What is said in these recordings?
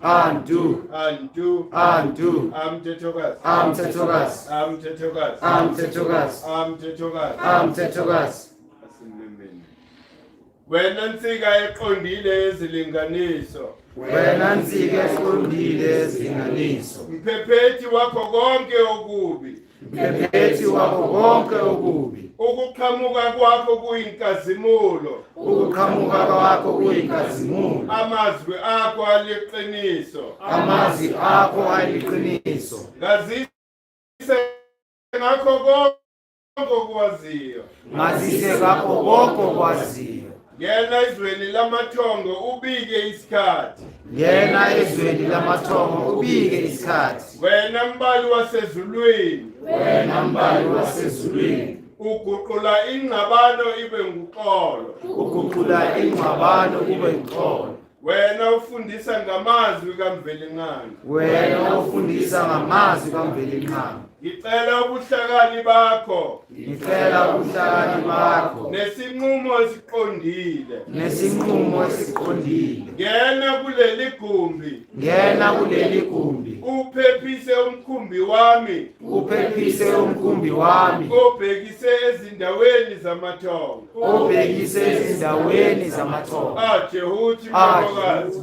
Antu. Antu. Antu. Amthethokazi. Amthethokazi. Amthethokazi. Amthethokazi. Amthethokazi. Amthethokazi. Asimemeni. Wena nsika eqondile ezilinganiso. Wena nsika eqondile ezilinganiso. Mphephethi wakho konke okubi. Mphephethi wakho konke okubi. Ukuqhamuka kwakho kuyinkazimulo. Ukuqhamuka kwakho kuyinkazimulo. Amazwi akho aliqiniso. Amazwi akho aliqiniso. Ngazise ngakho konke okwaziyo. Ngazise ngakho konke okwaziyo. Ngena ezweni lamathongo ubike isikhathi. Ngena ezweni lamathongo ubike isikhathi. Wena mbali wasezulwini. Wena mbali wasezulwini. Uguqula ingxabano ibe nguxolo. Uguqula ingxabano ibe nguxolo. Wena ufundisa ngamazwi kaMvelingqangi. Wena ufundisa ngamazwi kaMvelingqangi. Ngicela ubuhlakani bakho. Ngicela ubuhlakani bakho. Nesinqumo esiqondile. Nesinqumo esiqondile. Ngena kuleli gumbi. Ngena kuleli gumbi. Uphephise umkhumbi wami. Uphephise umkhumbi wami. Obhekise ezindaweni zamathongo. Obhekise ezindaweni zamathongo. Jehuti mlomokazi.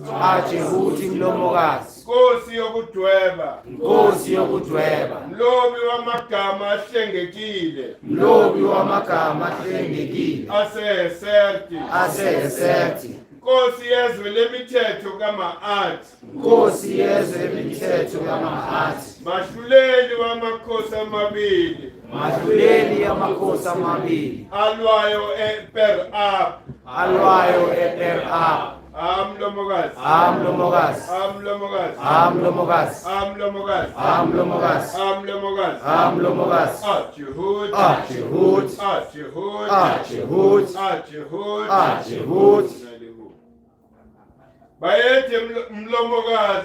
Jehuti mlomokazi. Nkosi yokudweba. Nkosi yokudweba. Mlobi wamagama ahlengekile. Mlobi wamagama ahlengekile. Aseheserti. Aseheserti. Nkosi yezwe lemithetho kama-art. Nkosi yezwe lemithetho kama-art. Mahluleli wamakhosi amabili. Mahluleli amakhosi amabili. Alwayo per-up. Alwayo per-up. Amlomokazi. Amlomokazi. Amlomokazi. Amlomokazi. Amlomokazi. Amlomokazi. Amlomokazi. Amlomokazi. Jehuti. Jehuti. Jehuti. Jehuti. Jehuti. Jehuti. Bayethe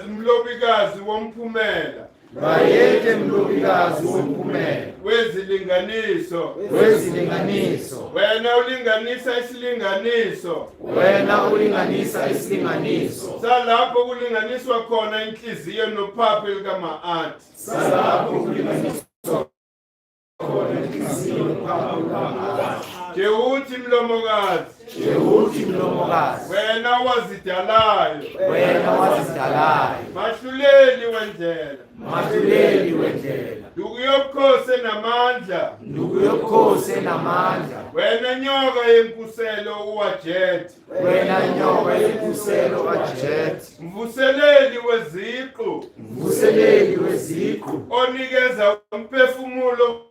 mlobikazi womphumela. Bayethe mlobikazi womphumela. Wezilinganiso. Wezilinganiso. Wena ulinganisa isilinganiso. Wena ulinganisa isilinganiso. Salapho kulinganiswa khona inhliziyo nophaphe likama-art. Salapho kulinganiswa khona inhliziyo nophaphe likama-art. Jehuti mlomokazi. Jehuti mlomokazi. Wena wazidalayo. Wena wazidalayo. Mahluleli wendlela. Mahluleli wendlela. Ndugu yobukhosi namandla. Ndugu yobukhosi namandla. Wena nyoka yenkuselo uwajethi. Wena nyoka yenkuselo uwajethi. Mvuseleli weziqu. Mvuseleli weziqu. Onikeza umphefumulo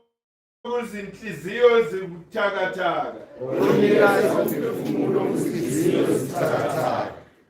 kuzinhliziyo ezibuthakathaka. Onikeza umphefumulo kuzinhliziyo ezibuthakathaka.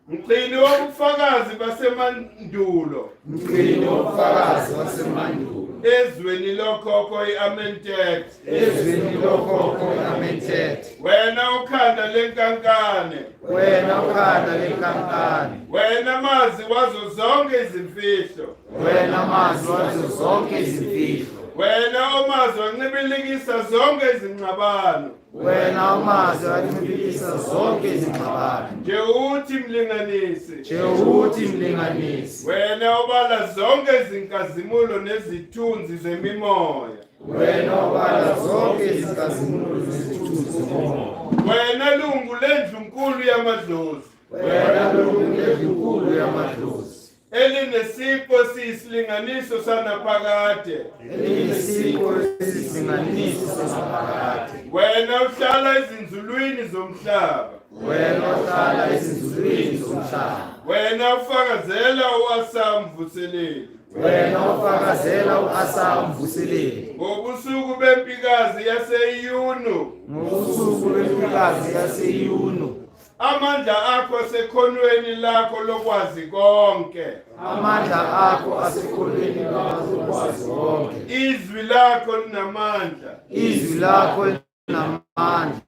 Mgcini wobufakazi basemandulo. Mgcini wobufakazi basemandulo. Ezweni lokhokho i-Amentet. Ezweni lokhokho i-Amentet. Wena ukhanda lenkankane. Wena ukhanda lenkankane. Wena mazi wazo zonke izimfihlo. Wena mazi wazo zonke izimfihlo. Wena omazi wancibilikisa zonke izingxabano. Wena umazi wancibilikisa zonke izingxabano. Jehuti mlinganisi. Jehuti mlinganisi. Wena obala zonke izinkazimulo nezithunzi zemimoya. Wena obala zonke izinkazimulo nezithunzi zemimoya. Wena lungu lendlunkulu yamadlozi. Wena lungu lendlunkulu yamadlozi. Elinesipho siyisilinganiso sanaphakade. Elinesipho siyisilinganiso sanaphakade. Wena uhlala ezinzulwini zomhlaba. Wena uhlala ezinzulwini zomhlaba. Wena ufakazela u-Asa mvuseleli. Wena ufakazela u-Asa mvuseleli. Ngobusuku bempikazi yaseyunu. Ngobusuku bempikazi yaseyunu. Amandla akho asekhonweni lakho lokwazi konke. Amandla akho asekhonweni lakho lokwazi konke. Izwi lakho linamandla. Izwi lakho linamandla.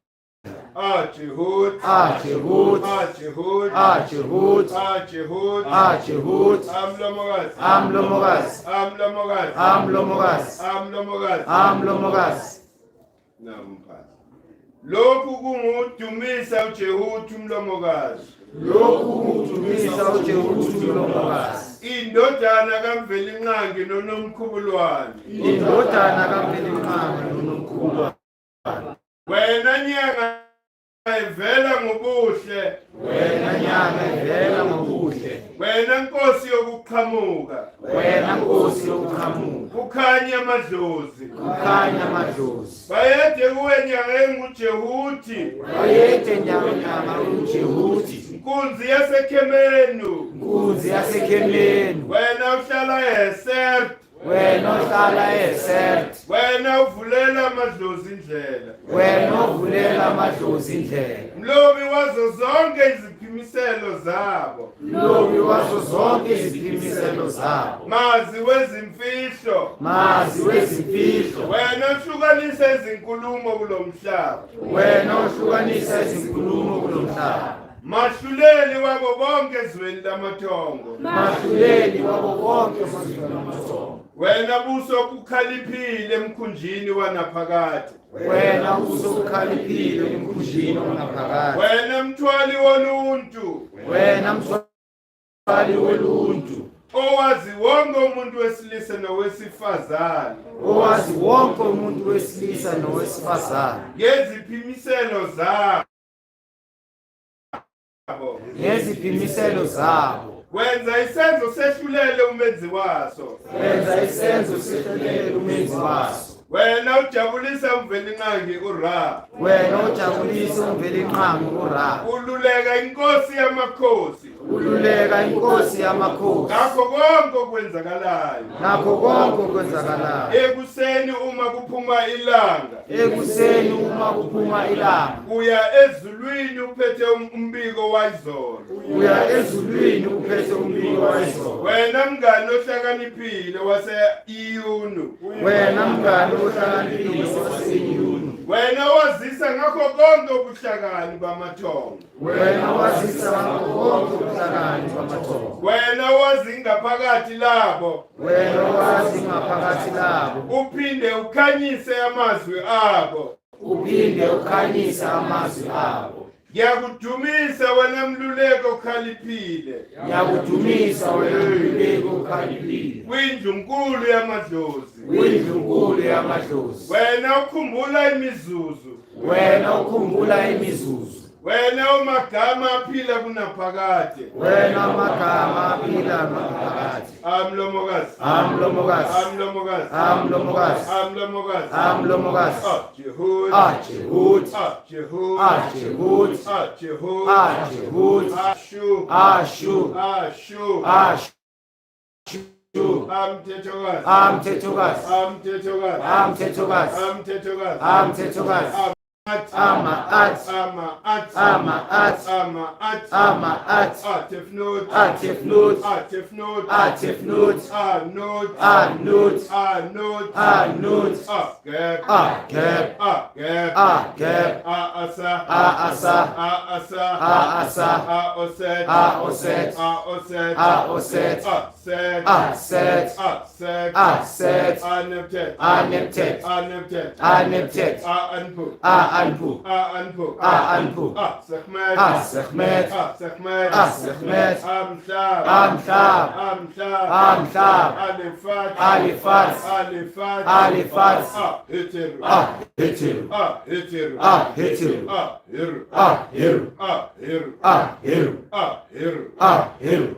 Jehuti. Jehuti. Jehuti. Jehuti. Jehuti. Jehuti. Amlomokazi. Amlomokazi. Amlomokazi. Amlomokazi. Amlomokazi. Amlomokazi. Namphathi. Lokhu kungudumisa uJehuti umlomokazi. lokhu kudumisa uJehuthi uNomlokazi, indodana kaMvelinqangi noNomkhubulwane, indodana kaMvelinqangi noNomkhubulwane. wena nyanga evela ngobuhle, Wena nyanga evela ngobuhle, wena Nkosi yokuqhamuka, wena Nkosi yokuqhamuka, kukhanya amadlozi, kukhanya amadlozi. bayede kuwe nyanga enguJehuti, Bayethe nyanga uJehuthi, inkunzi yaseKhemenu, inkunzi yaseKhemeni, wena uhlala eSert, wena ohlala eSert, wena uvulela amadlozi indlela, wena ovulela amadlozi indlela, mlobi wazo zonke iziphimiselo zabo, mlobi wazo zonke iziphimiselo zabo, mazi wezimfihlo, mazi wezimfihlo, wena uhlukanisa izinkulumo kulomhlaba, wena ohlukanisa izinkulumo kulomhlaba, mahluleli wabo bonke ezweni lamathongo, mahluleli wabo bonke emazweni amathongo, wena buso bukhaliphile emkhunjini wanaphakade, wena usukhaliphile emkhunjini wanaphakade, wena mthwali woluntu, wena mthwali woluntu, owazi wonke umuntu wesilisa nowesifazane, owazi wonke umuntu wesilisa nowesifazane, ngeziphimiselo zabo, ngeziphimiselo zabo, wenza isenzo sehlulele umenzi waso, wenza isenzo sehlulele umenzi waso, wena ujabulisa umvelinqangi uRa, wena ojabulisa umvelinqangi uRa, ululeka inkosi yamakhosi, ululeka inkosi yamakhosi, ngakho konke okwenzakalayo, nakho konke okwenzakalayo, ekuseni uma kuphuma ilanga, ekuseni uma kuphuma ilanga, uya ezulwini uphethe umbiko wayizolo, uya ezulwini uphethe umbiko wayizolo, wena mngani ohlakaniphile wase-Iyunu, wena mngani ohlakaniphile waseYuni, wena wazisa ngakho konke ubuhlakani bamathongo, wena wazisa ngakho konke ubuhlakani bamathongo, wena wazi ngaphakathi labo, wena wazi ngaphakathi labo, uphinde ukhanyise amazwi abo, uphinde ukhanyise amazwi abo. ngiyakudumisa wena mluleko okhaliphile, Ngiyakudumisa wena mluleko okhaliphile, kwindlu nkulu yamadlozi, kwindlu nkulu yamadlozi, wena ukhumbula imizuzu, wena ukhumbula imizuzu, wena umagama aphila kunaphakade, wena amagama aphila ngaphakathi, amlomokazi, amlomokazi, amlomokazi, amlomokazi, amlomokazi, amlomokazi, Jehuti, Jehuti, Jehuti, Jehuti, Jehuti, Jehuti, Ashu, Ashu, Ashu, Ashu, Amthethokazi, Amthethokazi, Amthethokazi, Amthethokazi, Amthethokazi, Amthethokazi, Ama-at, Ama-at, Ama-at, Ama-at, Ama-at, Atefnut, Atefnut, Atefnut, Atefnut, Anut, Anut, Anut, Anut, Ageb, Ageb, Ageb, Ageb, Aasa, Aasa, Aasa, Aasa, Aoset, Aoset, Aoset, Aoset, Aset, Aset, Aset, Aset, Aneptet, Aneptet, Aneptet, Aneptet, Aanpu, Aanpu, Aanpu, Aanpu, Sechmet, Sechmet, Sechmet, Sechmet, Amshab, Amshab, Amshab, Amshab, Alifat, Alifat, Alifat, Alifat, Hitiru, Hitiru, Hitiru, Hitiru, Hiru, Hiru, Hiru, Hiru, Hiru. Hiru.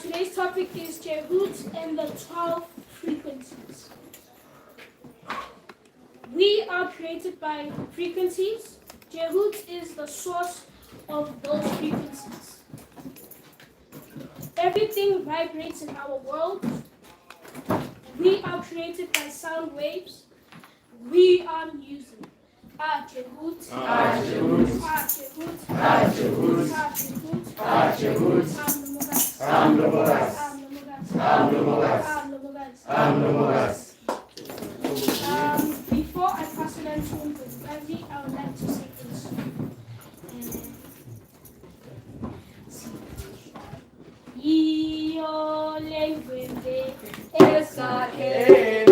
Today's topic is DJEHUTI and the 12 frequencies. We are created by frequencies. DJEHUTI is the source of those frequencies. Everything vibrates in our world. We are created by sound waves. We are music. DJEHUTI. DJEHUTI. DJEHUTI. DJEHUTI. Before I pass it on to Ravi, I would like to say this. Io lenguende esa che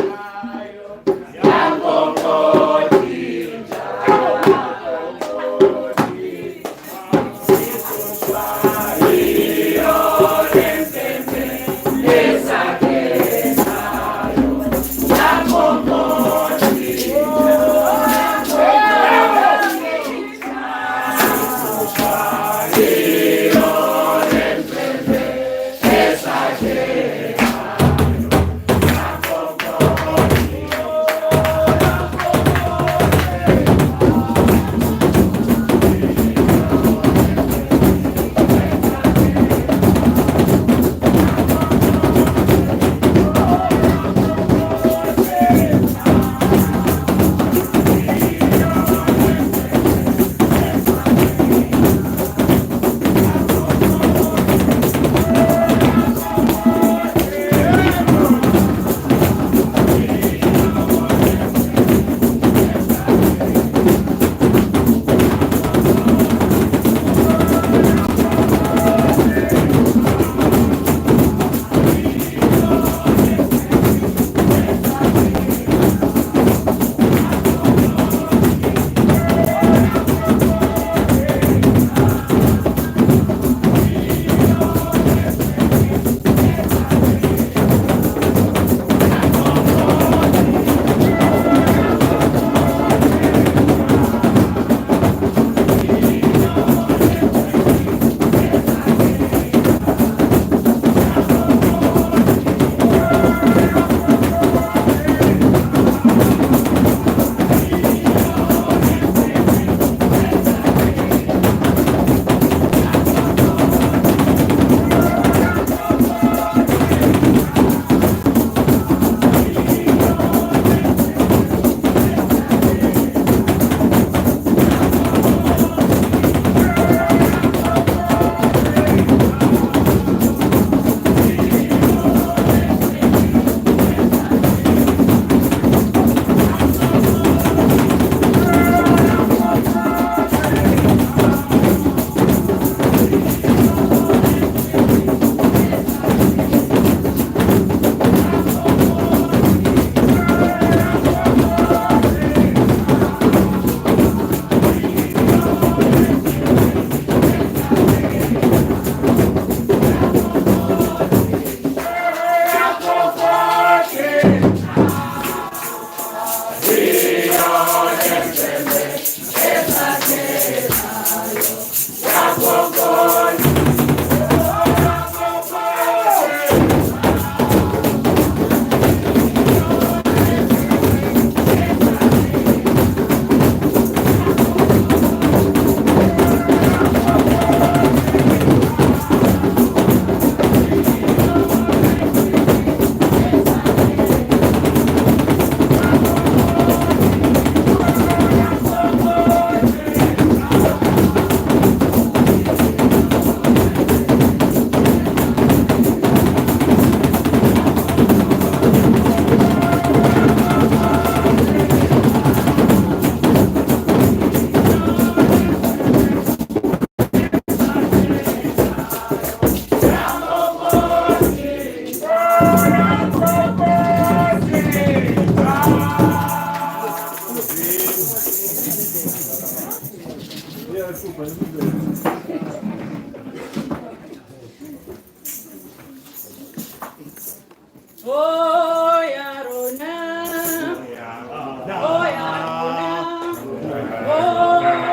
Oh, Yarona. Oh, Yarona. Oh, Yarona.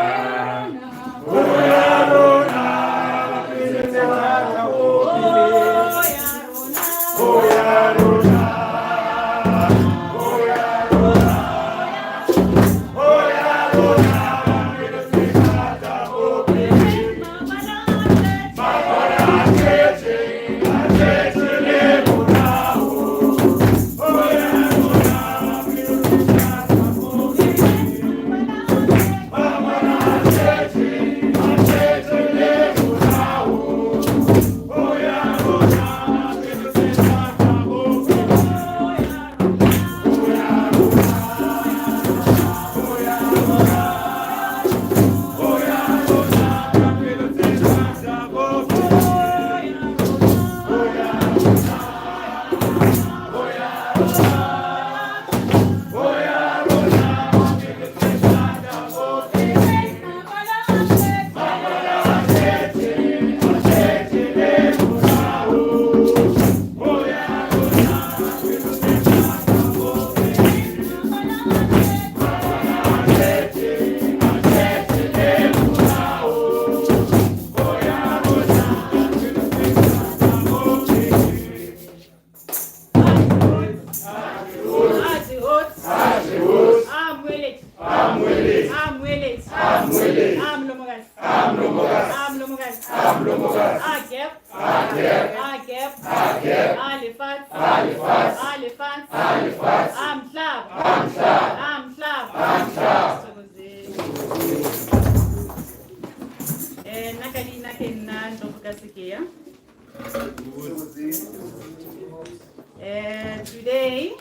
Today,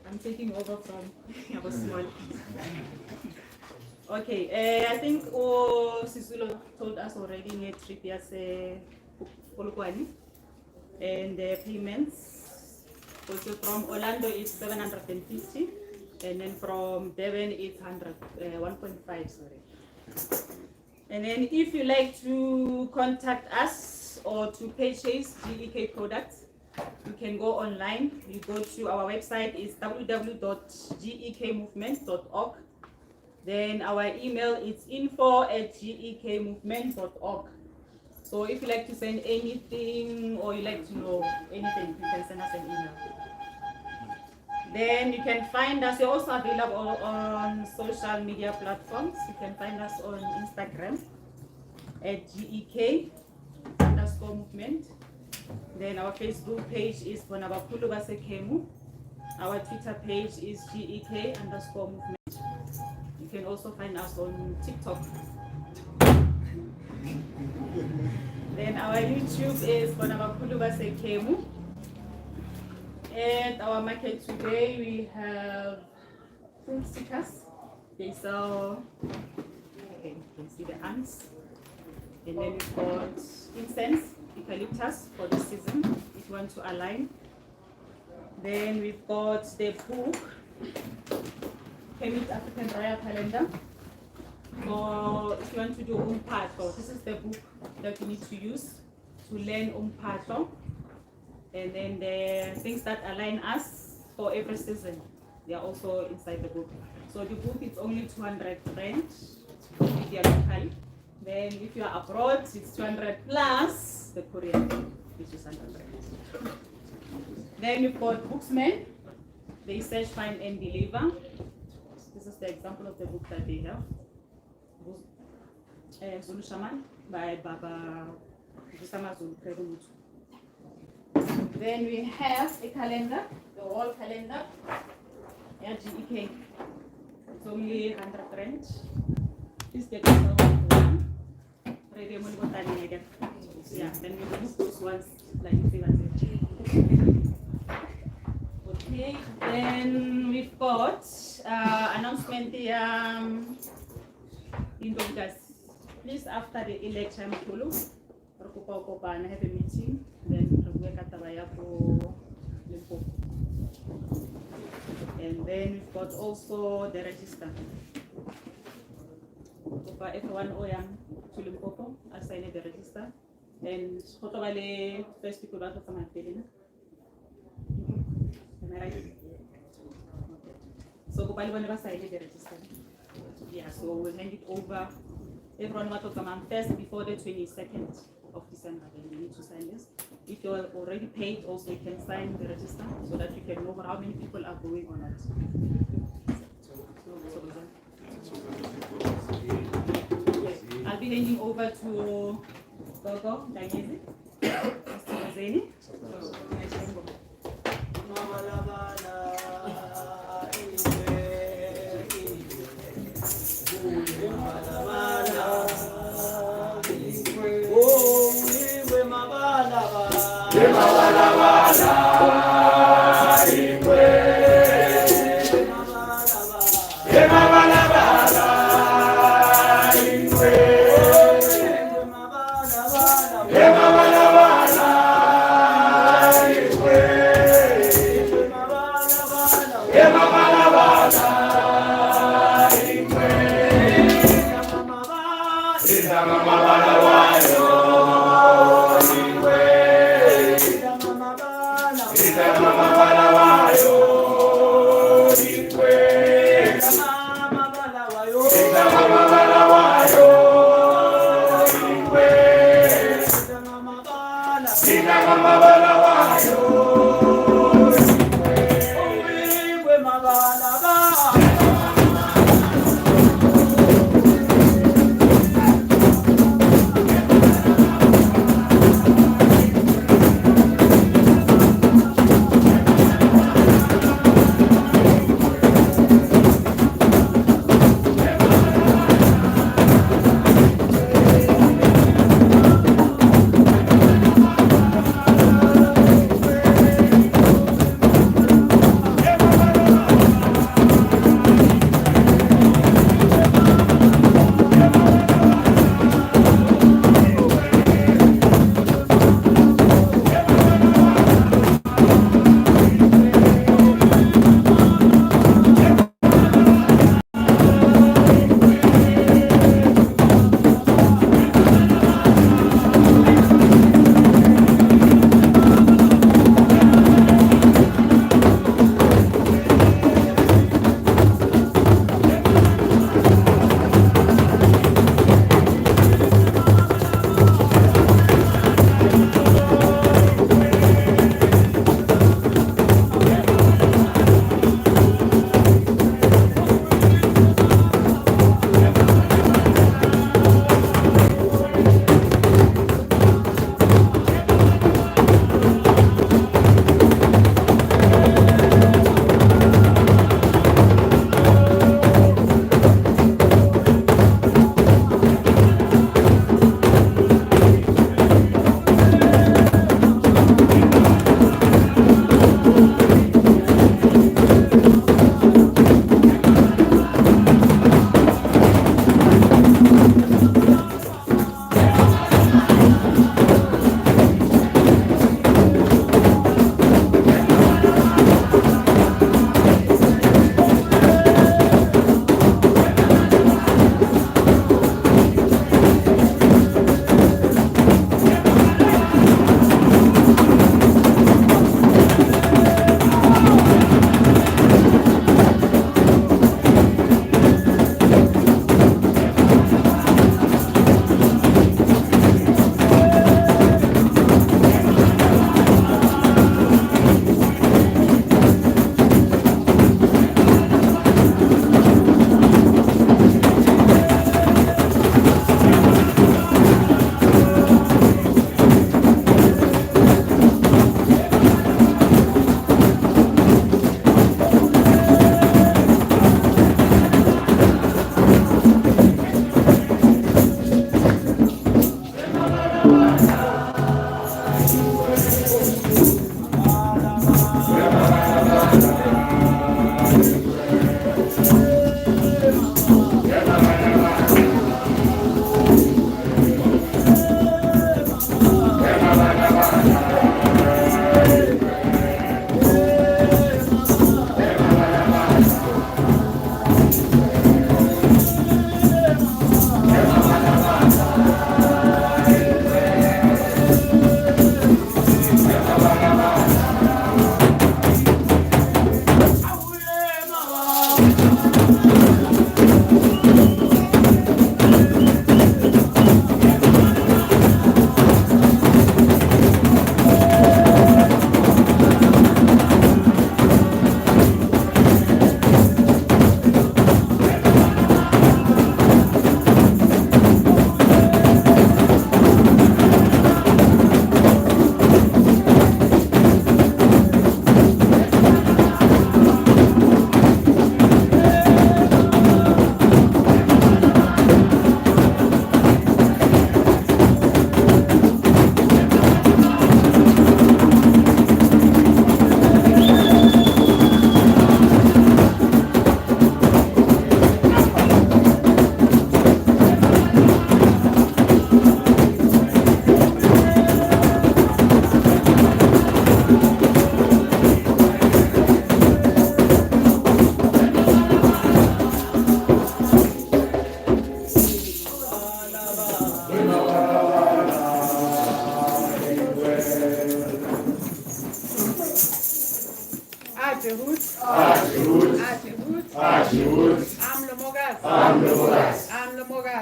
I'm taking over from I was small. Okay, I think Sisulo told us already in a trip years Polokwane, and the payments also from Orlando is 750, and then from Devon it's 1.5, sorry. And then if you like to contact us or to purchase GEK products, you can go online. You go to our website, is www.gekmovement.org. Then our email is info@gekmovement.org. So if you like to send anything or you like to know anything, you can send us an email. Then you can find us. We're also available on social media platforms. You can find us on Instagram at GEK_movement. Then our Facebook page is Bonabakulu Basekemu. Our Twitter page is GEK_movement. You can also find us on TikTok. Then our YouTube is Bonabakulu Basekemu. And our market today, we have food stickers. They sell, okay, you can see the ants. And then we've got incense, eucalyptus for the season, if you want to align. Then we've got the book, Chemist African Royal Calendar. So if you want to do Umpato, this is the book that you need to use to learn Umpato. And then the things that align us for every season, they are also inside the book. So the book is only 200 Rand if you are local. Then if you are abroad, it's 200 plus the Korean, which is 100 Rand. Then you've got Booksmen. They search, find, and deliver. This is the example of the book that they have. Zulu Shaman by Baba Kusama Zulu Krebunutu. Then we have a calendar, the wall calendar, GEK. It's only 100 Rand. Please get yourself one. Yeah, then we remove those ones like you see. Okay, then we've got announcement here in Dogas. Please, after the election, have a meeting. Then and then we've got also the register. for everyone Oyam to Limpopo, I'll sign the register. And Hotobale first people out of my feeling. Am I right? Okay. So Gopali will never sign the register. Yeah, so we'll hand it over. Everyone will come first before the 22nd of December. Then you need to sign this. If you're already paid, also you can sign the register so that you can know how many people are going on it. I'll be handing over to Gogo Danyezi, Mr. Zeni.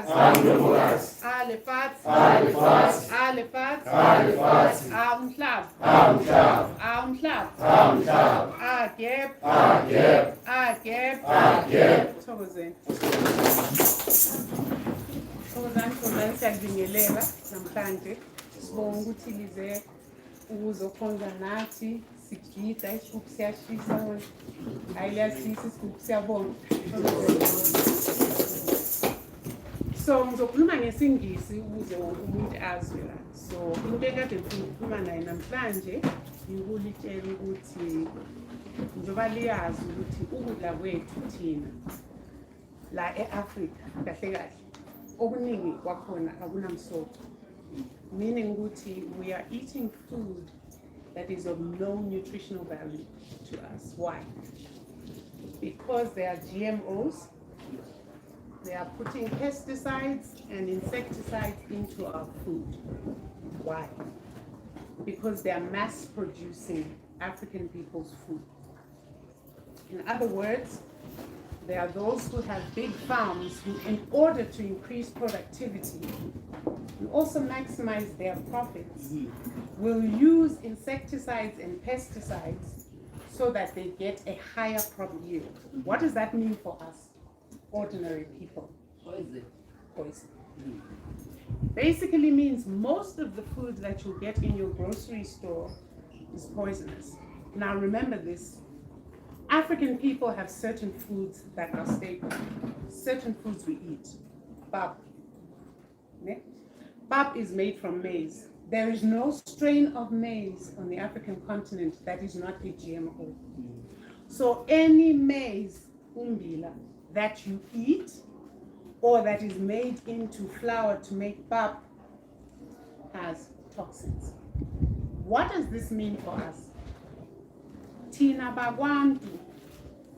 Ndlovukazi. Ndlovukazi. Lefatshe. Lefatshe. Lefatshe. Lefatshe. Umhlaba. Umhlaba. Umhlaba. Umhlaba. Gep. Gep. Gep. Thokozeni. Thokozani siyakubingelela namhlanje. Sibonga ukuthi lize ukuzokhonza nathi sigida isigubhu siyashisa hayi liyashisa isigubhu siyabonga. So ngizokhuluma ngesingisi ukuze wonke umuntu azwe la. So into ekade ngifuna ukukhuluma naye namhlanje ngikulitshela ukuthi njengoba liyazi ukuthi ukudla kwethu thina la e-Afrika kahle kahle okuningi kwakhona akunamsoco, meaning ukuthi we are eating food that is of no nutritional value to us. Why? Because they are GMOs. They are putting pesticides and insecticides into our food. Why? Because they are mass producing African people's food. In other words, there are those who have big farms who, in order to increase productivity and also maximize their profits, will use insecticides and pesticides so that they get a higher crop yield. What does that mean for us? Ordinary people. Poison. Basically means most of the food that you get in your grocery store is poisonous. Now remember this, African people have certain foods that are staple, certain foods we eat. Bab. Bab is made from maize. There is no strain of maize on the African continent that is not a GMO. So any maize, umbila, that you eat or that is made into flour to make pap has toxins. What does this mean for us? Tina bagwantu,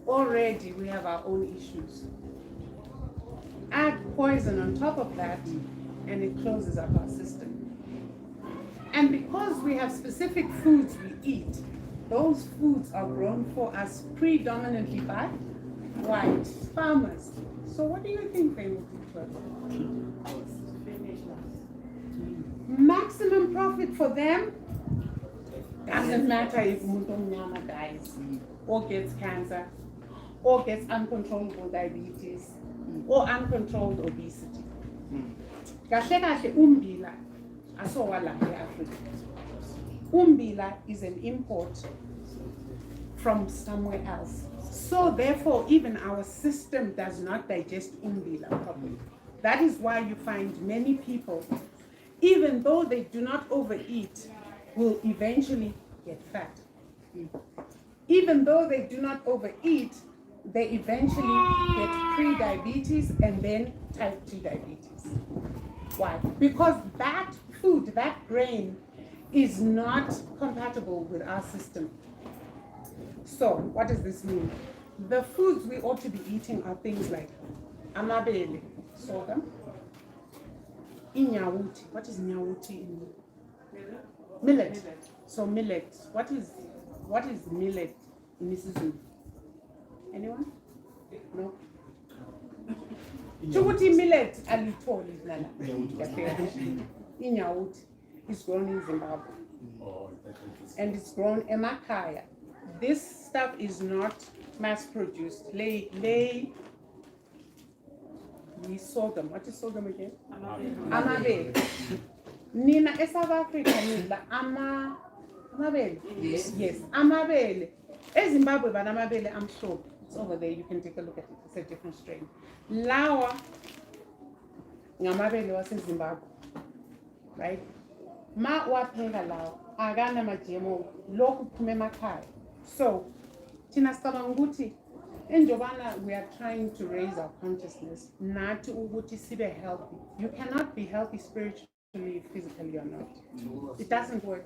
already we have our own issues. Add poison on top of that and it closes up our system. And because we have specific foods we eat, those foods are grown for us predominantly by white farmers. So what do you think they will do to us? Maximum profit for them. Doesn't matter if umuntu dies or gets cancer or gets uncontrollable diabetes or uncontrolled obesity. Kahle kahle umbila asowala eAfrica. Umbila is an import from somewhere else. So therefore, even our system does not digest umbila properly. That is why you find many people, even though they do not overeat, will eventually get fat. Even though they do not overeat, they eventually get pre-diabetes and then type 2 diabetes. Why? Because that food, that grain, is not compatible with our system. So, what does this mean? The foods we ought to be eating are things like amabele, sorghum, inyawuti. What is nyawuti in millet? So millet. What is millet in isiZulu? Anyone? No. Chukuti millet alitholi lana. Inyawuti is grown in Zimbabwe. And it's grown emakaya. This stuff is not mass produced. We sorghum. What is sorghum again? Amabele. Nina South Africa nidla amabele. Yes. Amabele. eZimbabwe banamabele amhlophe. It's over there. You can take a look at it. It's a different strain. Lawa ngamabele waseZimbabwe. Right? Ma wapheka lawa akana majemo lokhu kuphume emakhaya. So thina sicabanga ukuthi enjobana we are trying to raise our consciousness nathi ukuthi sibe healthy. You cannot be healthy spiritually, physically or not. It doesn't work.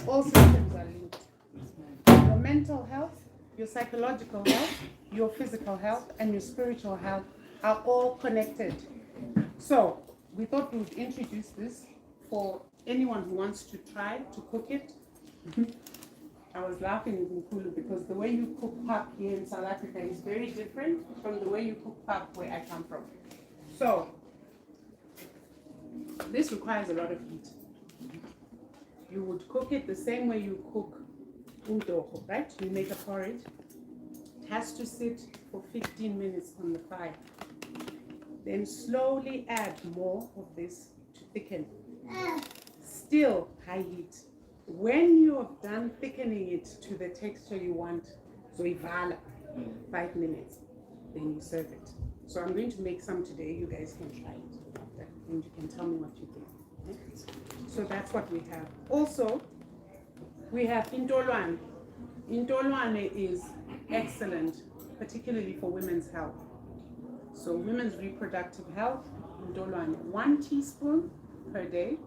All systems are linked. Your mental health, your psychological health, your physical health, and your spiritual health are all connected. So we thought we would introduce this for anyone who wants to try to cook it. I was laughing in Nkulu because the way you cook pap here in South Africa is very different from the way you cook pap where I come from. So This requires a lot of heat. You would cook it the same way you cook umdoko, right? You make a porridge. It has to sit for 15 minutes on the fire. Then slowly add more of this to thicken. Still high heat. When you have done thickening it to the texture you want, so ivala, 5 minutes, then you serve it. So I'm going to make some today. You guys can try it, and you can tell me what you think. Okay? So that's what we have. Also, we have intolwane. Intolwane is excellent, particularly for women's health. So women's reproductive health, intolwane, 1 teaspoon per day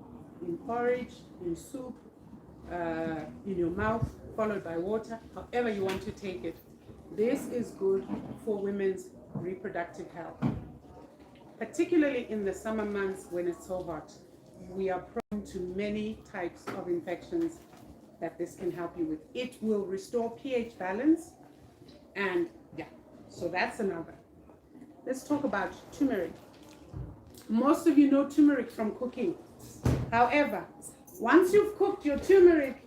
in porridge, in soup, in your mouth, followed by water, however you want to take it. This is good for women's reproductive health, particularly in the summer months when it's so hot. We are prone to many types of infections that this can help you with. It will restore pH balance, and yeah, so that's another. Let's talk about turmeric. Most of you know turmeric from cooking. However, once you've cooked your turmeric,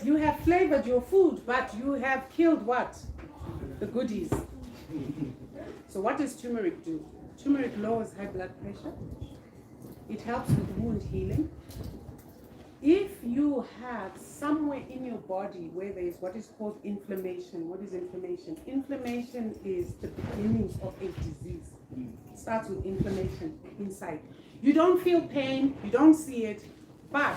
you have flavored your food, but you have killed what? The goodies. So what does turmeric do? Turmeric lowers high blood pressure. It helps with wound healing. If you have somewhere in your body where there is what is called inflammation, what is inflammation? Inflammation is the beginnings of a disease. It starts with inflammation inside. You don't feel pain, you don't see it, but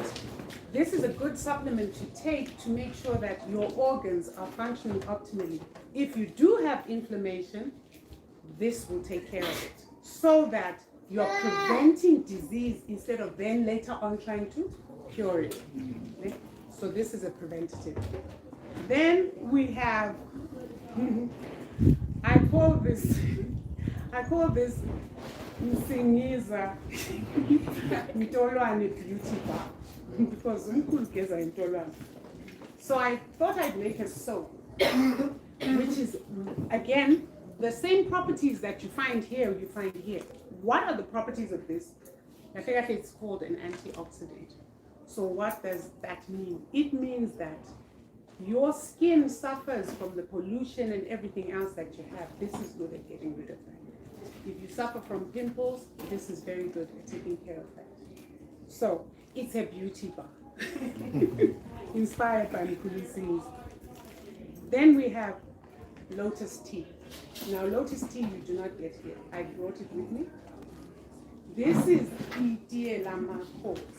this is a good supplement to take to make sure that your organs are functioning optimally. If you do have inflammation, this will take care of it, so that you're preventing disease instead of then later on trying to cure it. Okay? So this is a preventative. Then we have, I call this Msingiza Intolwane Beauty Bar, because so I thought I'd make a soap, which is, again, the same properties that you find here, you find here. What are the properties of this? I think it's called an antioxidant. So what does that mean? It means that your skin suffers from the pollution and everything else that you have. This is good at getting rid of that. If you suffer from pimples, this is very good at taking care of that. So it's a beauty bar, inspired by Nkulusi's. Then we have lotus tea. Now, lotus tea you do not get here. I brought it with me. This is itiye lamakhosi.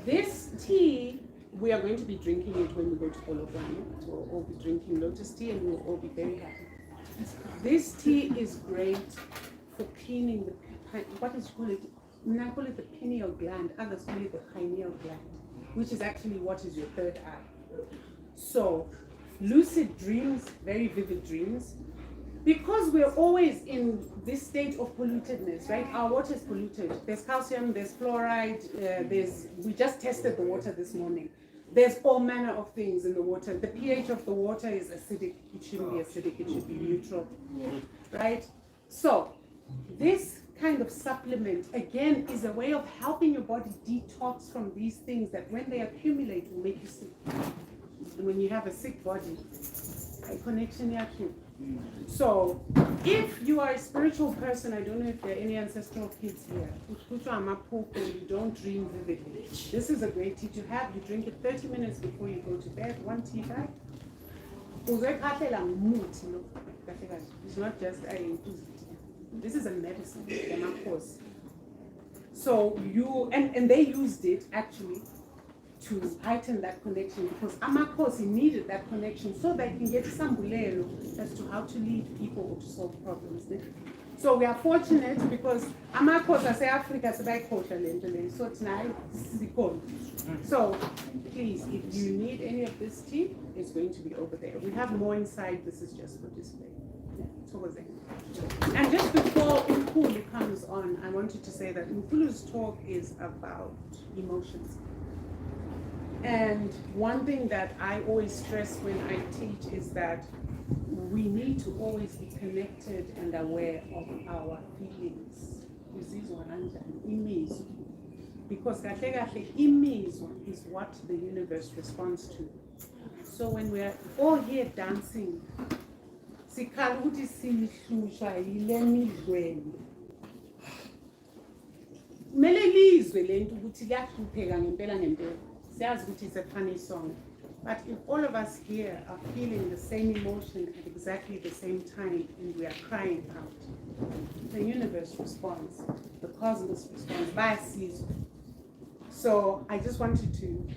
This tea, we are going to be drinking it when we go to Polokwane. We'll all be drinking lotus tea and we'll all be very happy. This tea is great for cleaning the, what is called it? I call it the pineal gland, others call it the pineal gland, which is actually what is your third eye. So, lucid dreams, very vivid dreams, because we're always in this state of pollutedness, right? Our water is polluted. There's calcium, there's fluoride, we just tested the water this morning. There's all manner of things in the water. The pH of the water is acidic. It shouldn't be acidic, it should be neutral, right? So, this kind of supplement, again, is a way of helping your body detox from these things that when they accumulate will make you sick. And when you have a sick body, a connection here. So, if you are a spiritual person, I don't know if there are any ancestral kids here, you don't dream vividly. This is a great tea to have. You drink it 30 minutes before you go to bed, 1 tea bag. It's not just a, this is a medicine, so you, and they used it actually to heighten that connection, because Amakhosi needed that connection so they can get some bulelo as to how to lead people or to solve problems. So we are fortunate because Amakhosi ase-Africa sebayikhohlwa le nto le, so tonight sikhona. So please, if you need any of this tea, it's going to be over there. We have more inside. This is just for display. And just before Nkulu comes on, I wanted to say that Nkulu's talk is about emotions. And one thing that I always stress when I teach is that we need to always be connected and aware of our feelings. Uzizwa kanjani? Imizwa. Because kahle kahle imizwa is what the universe responds to. So when we are all here dancing, sikhala ukuthi sihlushwa yile midlweni. Kumele lizwe lento ukuthi kuyahlupheka ngempela ngempela. Siyazi ukuthi it's a funny song. But if all of us here are feeling the same emotion at exactly the same time and we are crying out, the universe responds, the cosmos responds, bayasizwa. So I just wanted to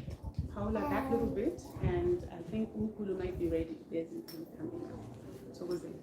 howl at that little bit, and I think Unkulu might be ready. There's Unkulu coming out. So was it?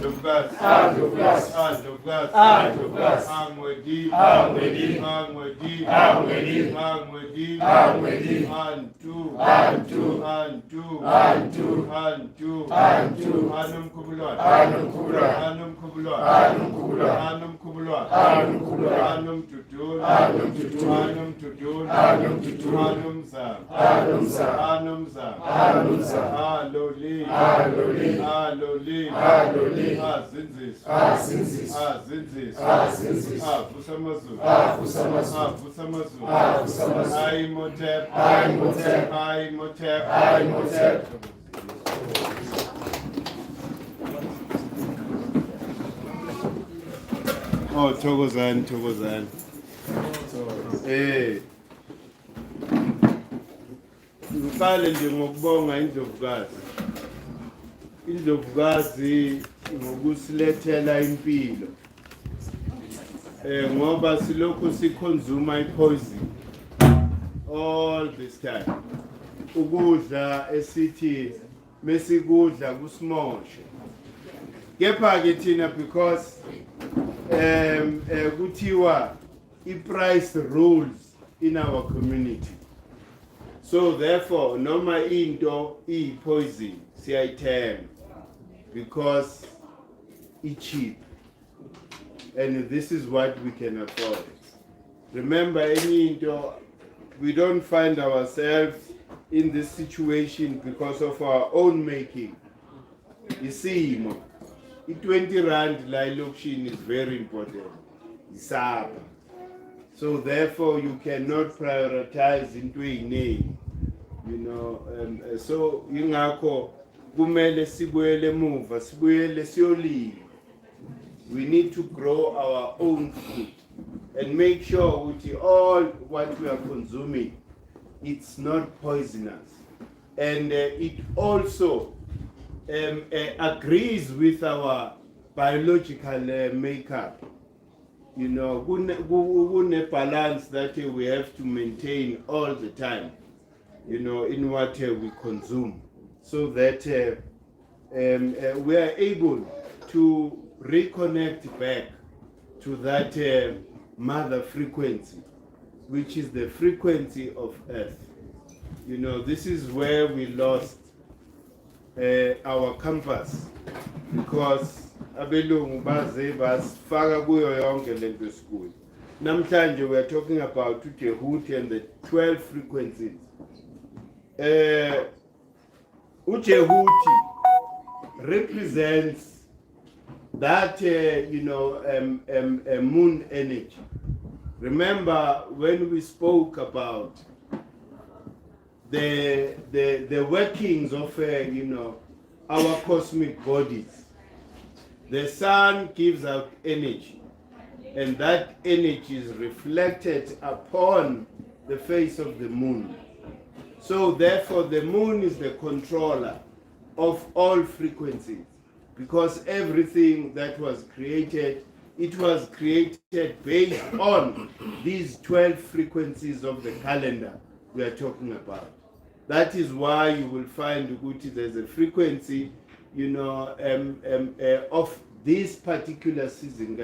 Andlovukazi. Andlovukazi. Andlovukazi. Andlovukazi. Angwedi. Angwedi. Angwedi. Angwedi. Angwedi. Angwedi. Antu. Antu. Antu. Antu. Antu. Antu. Anomkhubulwane. Anomkhubulwane. Anomkhubulwane. Anomkhubulwane. Anomkhubulwane. Anomkhubulwane. Anomdudula. Anomdudula. Anomdudula. Anomdudula. Anomzamo. Anomzamo. Anomzamo. Anomzamo. Aloli. Aloli. Aloli. Aloli. Azinziswa. Azinziswa. Azinziswa. Azinziswa. Avusa amazulu. Avusa amazulu. Avusa amazulu. Avusa amazulu. Ayimotep. Ayimotep. Ayimotep. Ayimotep. Oh, thokozani, thokozani. Ngiqale nje ngokubonga Indlovukazi. Indlovukazi ngokusilethela impilo. Ngoba silokhu siconsume ipoison all this time. Ukudla esithi mesikudla kusimoshe. Kepha ke thina because kuthiwa i-price rules in our community. So therefore noma into iyi-poison siyayithenga because it's cheap and this is what we can afford. Remember, enye into, we don't find ourselves in this situation because of our own making. Isimo, i-20 rand la elokishini is very important. Isapha. So therefore you cannot prioritize into eyiningi. You know, so ingakho kumele sibuyele emuva, sibuyele siyolima. We need to grow our own food and make sure that all what we are consuming, it's not poisonous. And it also agrees with our biological makeup. You know, good balance that we have to maintain all the time, you know, in what we consume, so that we are able to reconnect back to that mother frequency, which is the frequency of Earth. You know, this is where we lost our compass, because abelungu baze basifaka kuyo yonke lento esikuyo. Namhlanje we are talking about DJEHUTI and the 12 frequencies. DJEHUTI represents that moon energy. Remember when we spoke about the workings of our cosmic bodies. The sun gives out energy, and that energy is reflected upon the face of the moon. So therefore the moon is the controller of all frequencies, because everything that was created, it was created based on these 12 frequencies of the calendar we are talking about. That is why you will find there's a frequency, of this particular season,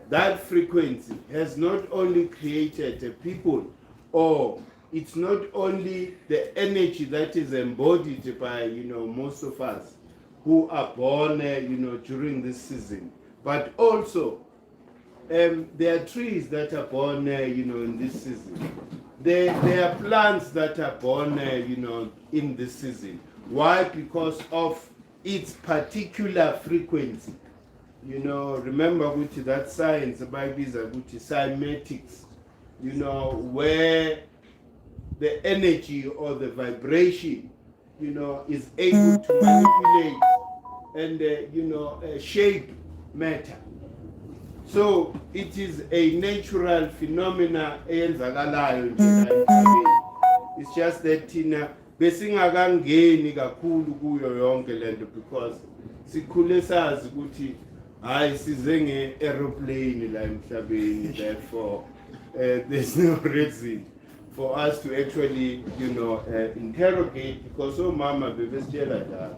that frequency has not only created a people, or it's not only the energy that is embodied by, most of us who are born, during this season, but also there are trees that are born, in this season. There are plants that are born, in this season. Why? Because of its particular frequency. Remember that science, the Bible is cymatics, where the energy or the vibration, is able to manipulate and, shape matter. So it is a natural phenomena. It's just that besingakangeni kakhulu kuyo yonke lento, because sikhule sazi ukuthi hayi size nge-aeroplane la emhlabeni, therefore there's no reason for us to actually interrogate, because omama bebesitshela njalo.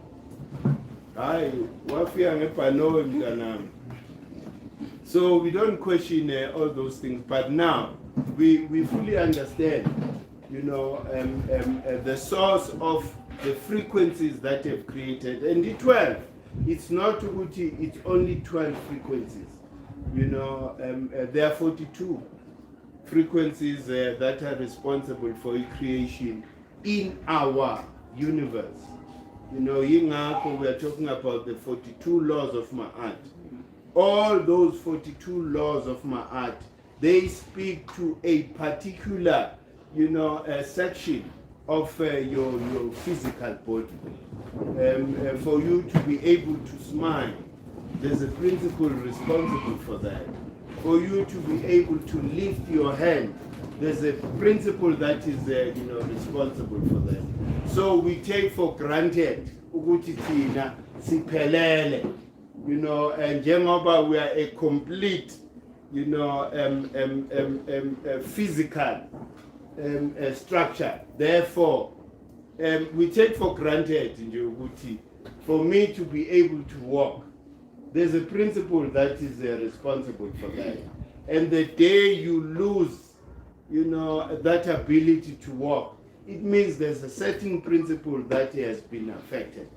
Hayi, wafika ngebhanowe mntanami. So we don't question all those things, but now we fully understand, the source of the frequencies that have created. And the 12, it's not Uti, it's only 12 frequencies. There are 42 frequencies that are responsible for creation in our universe. Yingakho we are talking about the 42 laws of Ma'at. All those 42 laws of Ma'at, they speak to a particular, a section of your physical body. For you to be able to smile, there's a principle responsible for that. For you to be able to lift your hand, there's a principle that is responsible for that. So we take for granted ukuthi thina siphelele, and njengoba we are a complete, physical structure. Therefore, we take for granted ukuthi for me to be able to walk, there's a principle that is responsible for that. And the day you lose, that ability to walk, it means there's a certain principle that has been affected.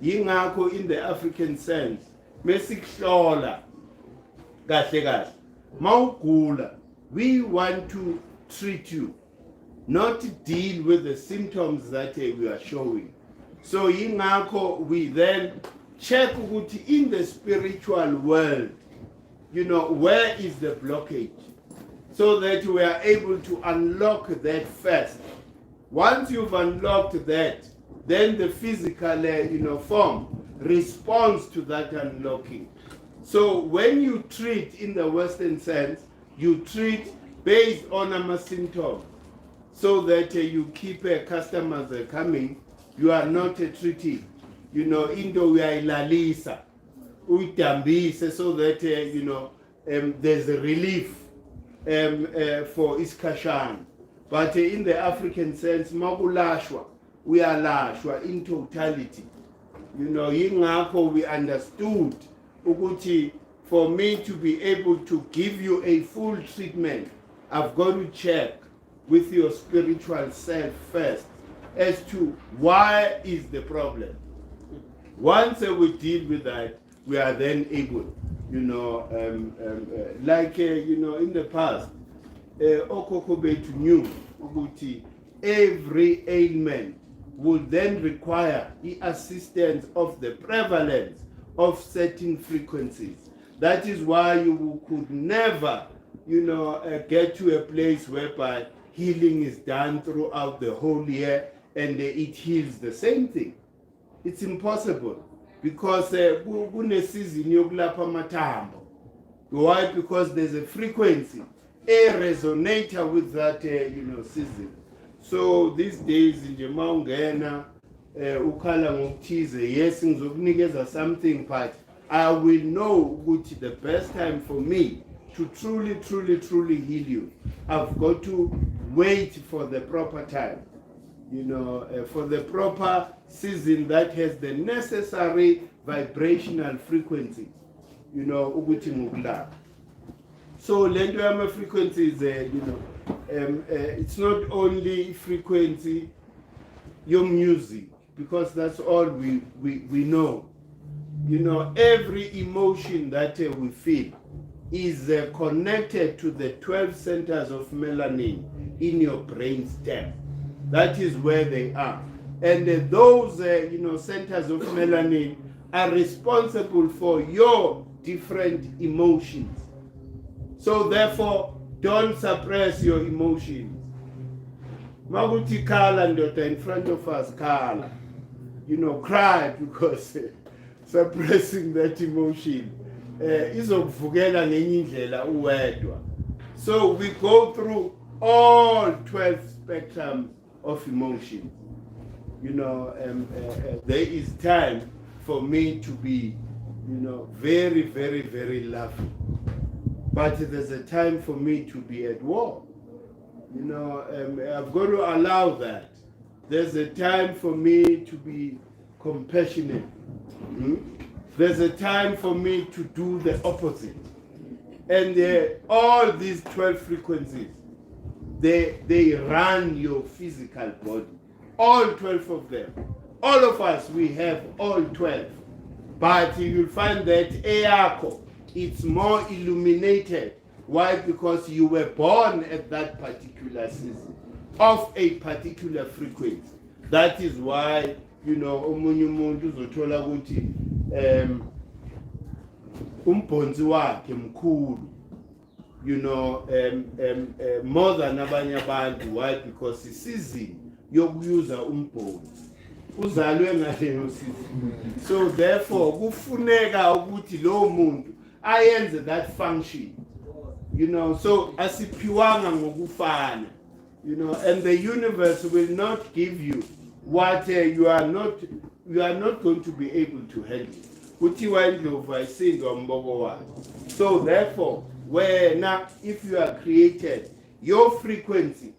Yingakho in the African sense, mesikhola kahle kahle, mawugula, we want to treat you, not deal with the symptoms that we are showing. So yingakho we then check ukuthi in the spiritual world, where is the blockage, so that we are able to unlock that first. Once you've unlocked that, then the physical form responds to that unlocking. So when you treat in the Western sense, you treat based on a symptom, so that you keep customers coming. You are not treating, into we are ilalisa, uitambise, so that there's a relief for iskashan. But in the African sense, magulashwa, we are lashwa in totality. Yingakho we understood ukuthi for me to be able to give you a full treatment, I've got to check with your spiritual self first as to why is the problem. Once we deal with that, we are then able, like in the past, Okoko Betu knew ukuthi every ailment would then require the assistance of the prevalence of certain frequencies. That is why you could never, get to a place whereby healing is done throughout the whole year and it heals the same thing. It's impossible, because kune season yokulapha amathambo. Why? Because there's a frequency, a resonator with that season. So these days nje mawungena ukhala ngokuthize, yes ngizokunikeza something, but I will know ukuthi the best time for me to truly heal you, I've got to wait for the proper time, for the proper season that has the necessary vibrational frequency, ukuthi ngukulapha. So lento yama frequencies, it's not only frequency your music, because that's all we know. Every emotion that we feel is connected to the 12 centers of melanin in your brain stem. That is where they are. And those centers of melanin are responsible for your different emotions. So therefore, don't suppress your emotions. Maguti kala ndoda in front of us, kala. Cry, because suppressing that emotion izokuvukela ngenye indlela uwedwa. So we go through all 12 spectrums of emotions. There is time for me to be, very loving. But there's a time for me to be at war. I've got to allow that. There's a time for me to be compassionate. There's a time for me to do the opposite. And all these 12 frequencies, they run your physical body. All 12 of them. All of us, we have all 12. But you'll find that Eyako, it's more illuminated. Why? Because you were born at that particular season, of a particular frequency. That is why, omunye umuntu uzothola ukuthi umbhonzi wakhe mkhulu, more than abanye abantu. Why? Because isizini yokuyuza umbhonzi uzalwe ngaleyo season. So therefore kufuneka ukuthi lo muntu ayenze that function, so asiphiwanga ngokufana, and the universe will not give you what you are not going to be able to handle. Kuthiwa indlovu ayisindwa umbobo wayo. So therefore, if you are created, your frequency,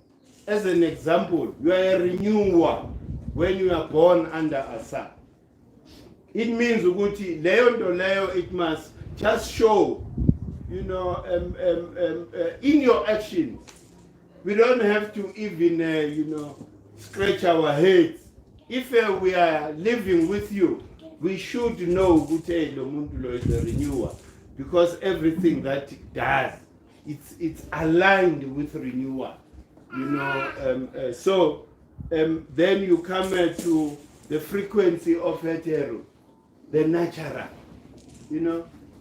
as an example, you are a renewer when you are born under a sun. It means ukuthi leyo nto leyo, it must just show, in your actions. We don't have to even, scratch our heads. If we are living with you, we should know ukuthi lo muntu lo is a renewer, because everything that it does, it's aligned with renewal. So then you come to the frequency of hetero, the natural.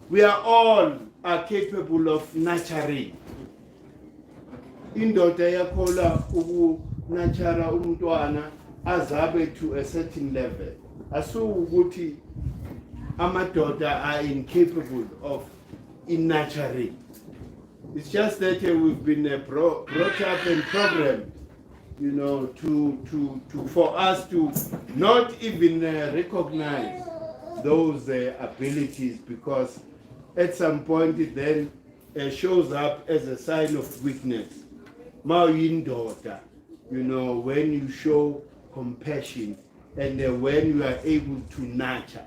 We are capable of nurturing. Indoda yakhola ukunatshara umntwana azabe to a certain level. Asukuthi amadoda are incapable of nurturing. It's just that we've been brought up and programmed, for us to not even recognize those abilities, because at some point it then shows up as a sign of weakness. Daughter, when you show compassion and when you are able to nurture.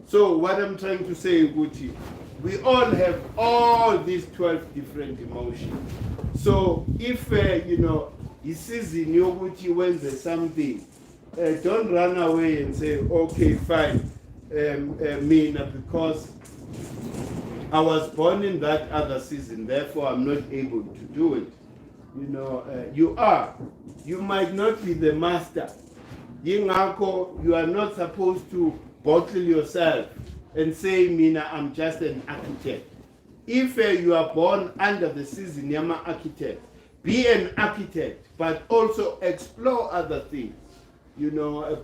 So what I'm trying to say, Guti, we all have all these 12 different emotions. So if he sees in your Guti when there's something, don't run away and say, okay, fine, Mina, because I was born in that other season, therefore I'm not able to do it. You might not be the master. Yingako, you are not supposed to bottle yourself and say, Mina, I'm just an architect. If you are born under the season, Yama architect, be an architect, but also explore other things,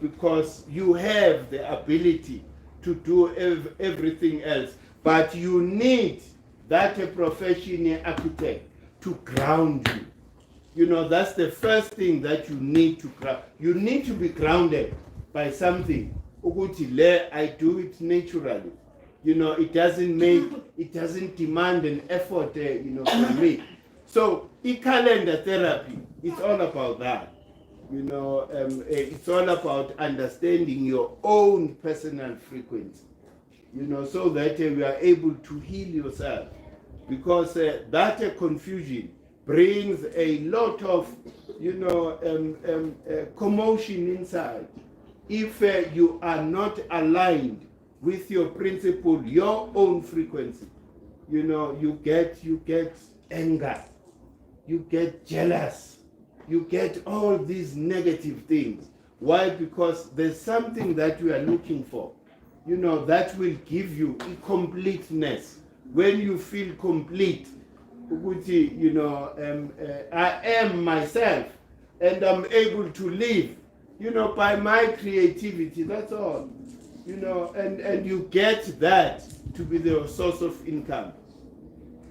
because you have the ability to do everything else. But you need that professional architect to ground you. That's the first thing that you need to ground. You need to be grounded by something. I do it naturally. It doesn't demand an effort, from me. So, calendar therapy, it's all about that. It's all about understanding your own personal frequency. So that you are able to heal yourself. Because that confusion brings a lot of, commotion inside. If you are not aligned with your principle, your own frequency, you get anger, you get jealous, you get all these negative things. Why? Because there's something that you are looking for, that will give you completeness. When you feel complete, I am myself and I'm able to live, by my creativity, that's all. And you get that to be the source of income.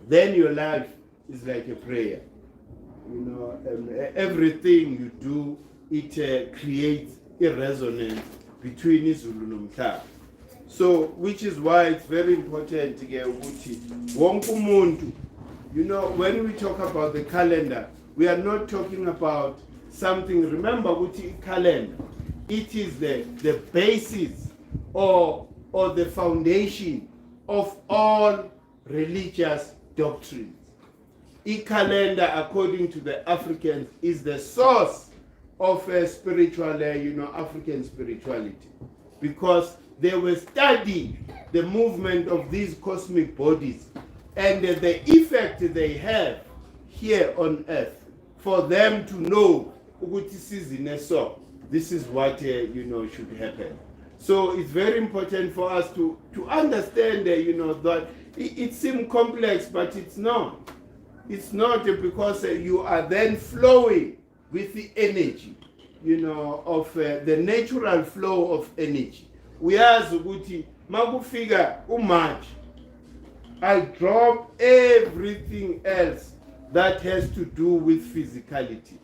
Then your life is like a prayer. Everything you do, it creates a resonance between Izulu and Mhlaba. So, which is why it's very important to get wonke umuntu. When we talk about the calendar, we are not talking about something. Remember, calendar, it is the basis or or the foundation of all religious doctrines. Calendar, according to the Africans, is the source of spiritual, African spirituality, because they were studying the movement of these cosmic bodies and the effect they have here on earth, for them to know this is what should happen. So it's very important for us to understand that it seems complex, but it's not. It's not, because you are then flowing with the energy, of the natural flow of energy. Uyazi ukuthi makufika uMarch, I drop everything else that has to do with physicality.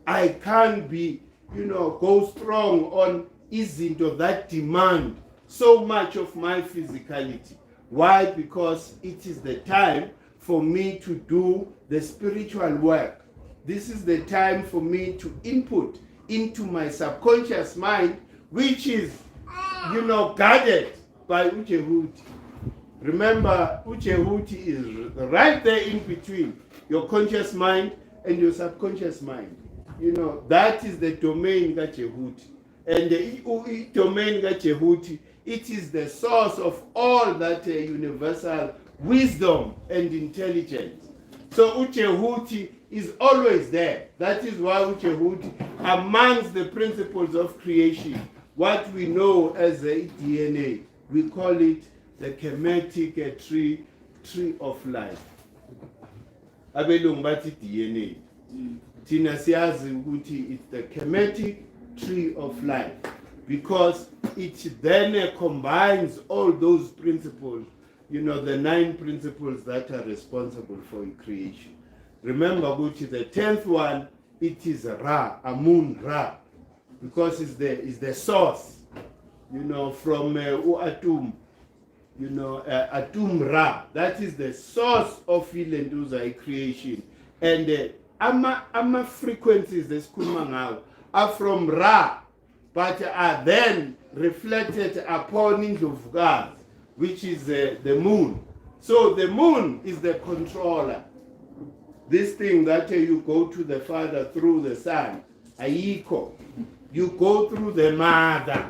I can't be, go strong on izinto that demand so much of my physicality. Why? Because it is the time for me to do the spiritual work. This is the time for me to input into my subconscious mind, which is, guarded by DJEHUTI. Remember, DJEHUTI is right there in between your conscious mind and your subconscious mind. That is the domain that DJEHUTI. And the domain that DJEHUTI, it is the source of all that universal wisdom and intelligence. So DJEHUTI is always there. That is why DJEHUTI, amongst the principles of creation, what we know as the DNA, we call it the chemetic tree of life. Abelungu bathi DNA. Thina siyazi ukuthi it's the chemetic tree of life, because it then combines all those principles, the 9 principles that are responsible for creation. Remember, which is the 10th one, it is Ra, Amun Ra, because it's the source, from Atum, Atum Ra. That is the source of Ilenduza creation. And ama frequencies are from Ra, but are then reflected upon Indlovukazi, which is the moon. So the moon is the controller. This thing that you go to the Father through the Son, Aiko. You go through the Mother.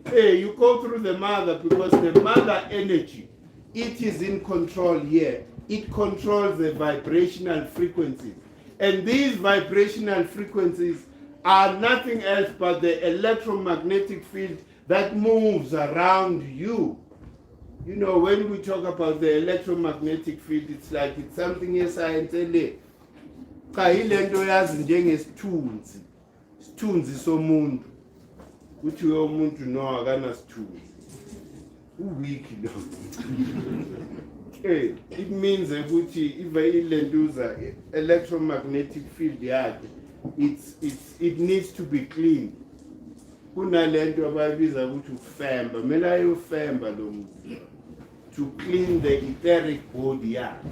Hey, you go through the Mother because the Mother energy, it is in control here. It controls the vibrational frequencies. And these vibrational frequencies are nothing else but the electromagnetic field that moves around you. When we talk about the electromagnetic field, it's like it's something in science. Cha ilento yazi njengesithunzi. Isithunzi somuntu. Uthi umuntu no akana sithunzi. Uweak lo. Okay, it means ukuthi if ilenduza electromagnetic field yakhe, it needs to be clean. Kunalento abayibiza ukuthi ufemba, mela ayofemba lo muntu, to clean the etheric body yakhe,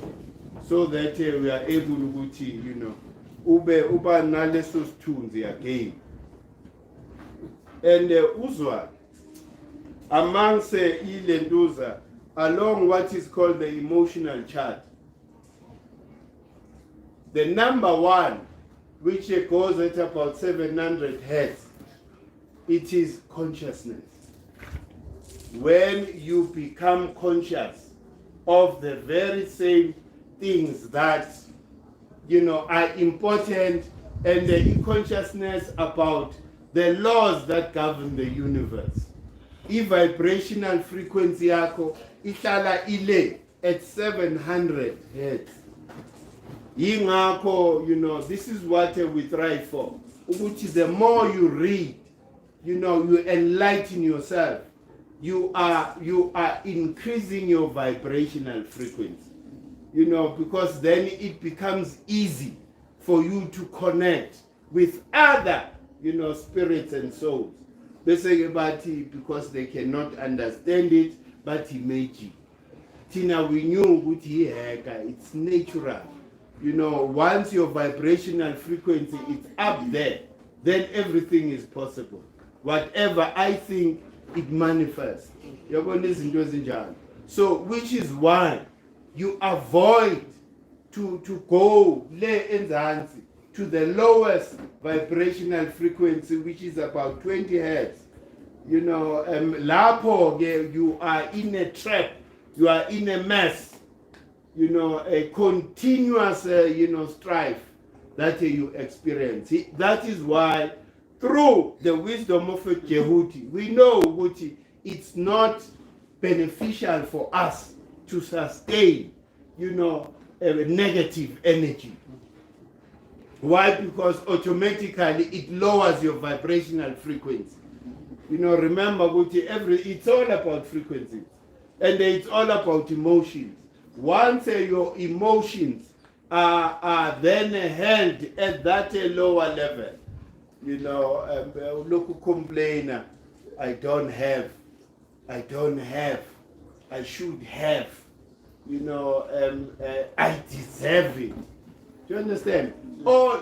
so that we are able ukuthi uba naleso sithunzi again. And uzwa amongst ilenduza along what is called the emotional chart, the number 1, which goes at about 700 hertz, it is consciousness. When you become conscious of the very same things that are important, and the consciousness about the laws that govern the universe. I-vibrational frequency yakho ihlala ile at 700 hertz. Yingakho, this is what we try for. Which is the more you read, you enlighten yourself. You are increasing your vibrational frequency. Because then it becomes easy for you to connect with other, spirits and souls. Because they cannot understand it, but imagine. Tina, we knew it's natural. Once your vibrational frequency is up there, then everything is possible. Whatever I think it manifests. Yabona izinto ezinjalo. So which is why you avoid to go le enzansi to the lowest vibrational frequency, which is about 20 hertz. You know, lapho you are in a trap, you are in a mess, you know, a continuous, strife that you experience. That is why, through the wisdom of DJEHUTI, we know that it's not beneficial for us to sustain, a negative energy. Why? Because automatically it lowers your vibrational frequency. Remember, it's all about frequencies, and it's all about emotions. Once your emotions are then held at that lower level, look, complainer, I don't have, I should have, I deserve it. Do you understand?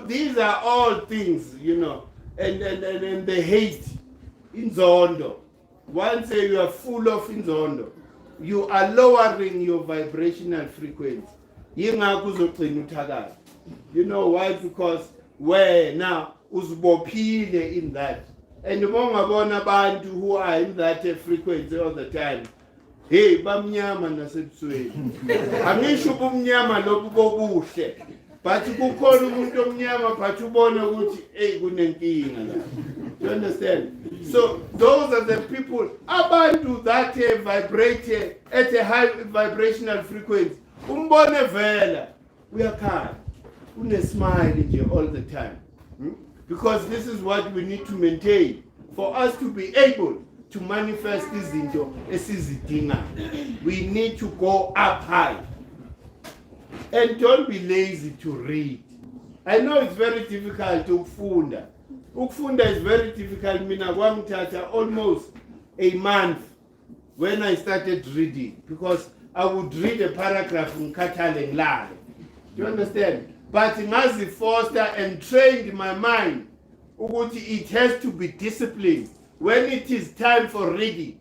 These are all things, and the hate, inzondo. Once you are full of inzondo, you are lowering your vibrational frequency. You know why? Because where now uzbopile in that. And the more abantu who are in that frequency all the time, hey, bamnyama nasebusweni. Angisho bumnyama lobu bobuhle. But kukhona umuntu omnyama but ubona ukuthi hey kunenkinga la. You understand? So those are the people abantu that vibrate at a high vibrational frequency. Umbone vela uyakhala. Une smile nje all the time. Because this is what we need to maintain for us to be able to manifest izinto esizidinga. We need to go up high. And don't be lazy to read. I know it's very difficult to ukufunda. Ukufunda is very difficult. Mina kwangithatha almost a month when I started reading, because I would read a paragraph ngikhathale ngilale. Do you understand? But ngazi foster and trained my mind ukuthi it has to be disciplined when it is time for reading.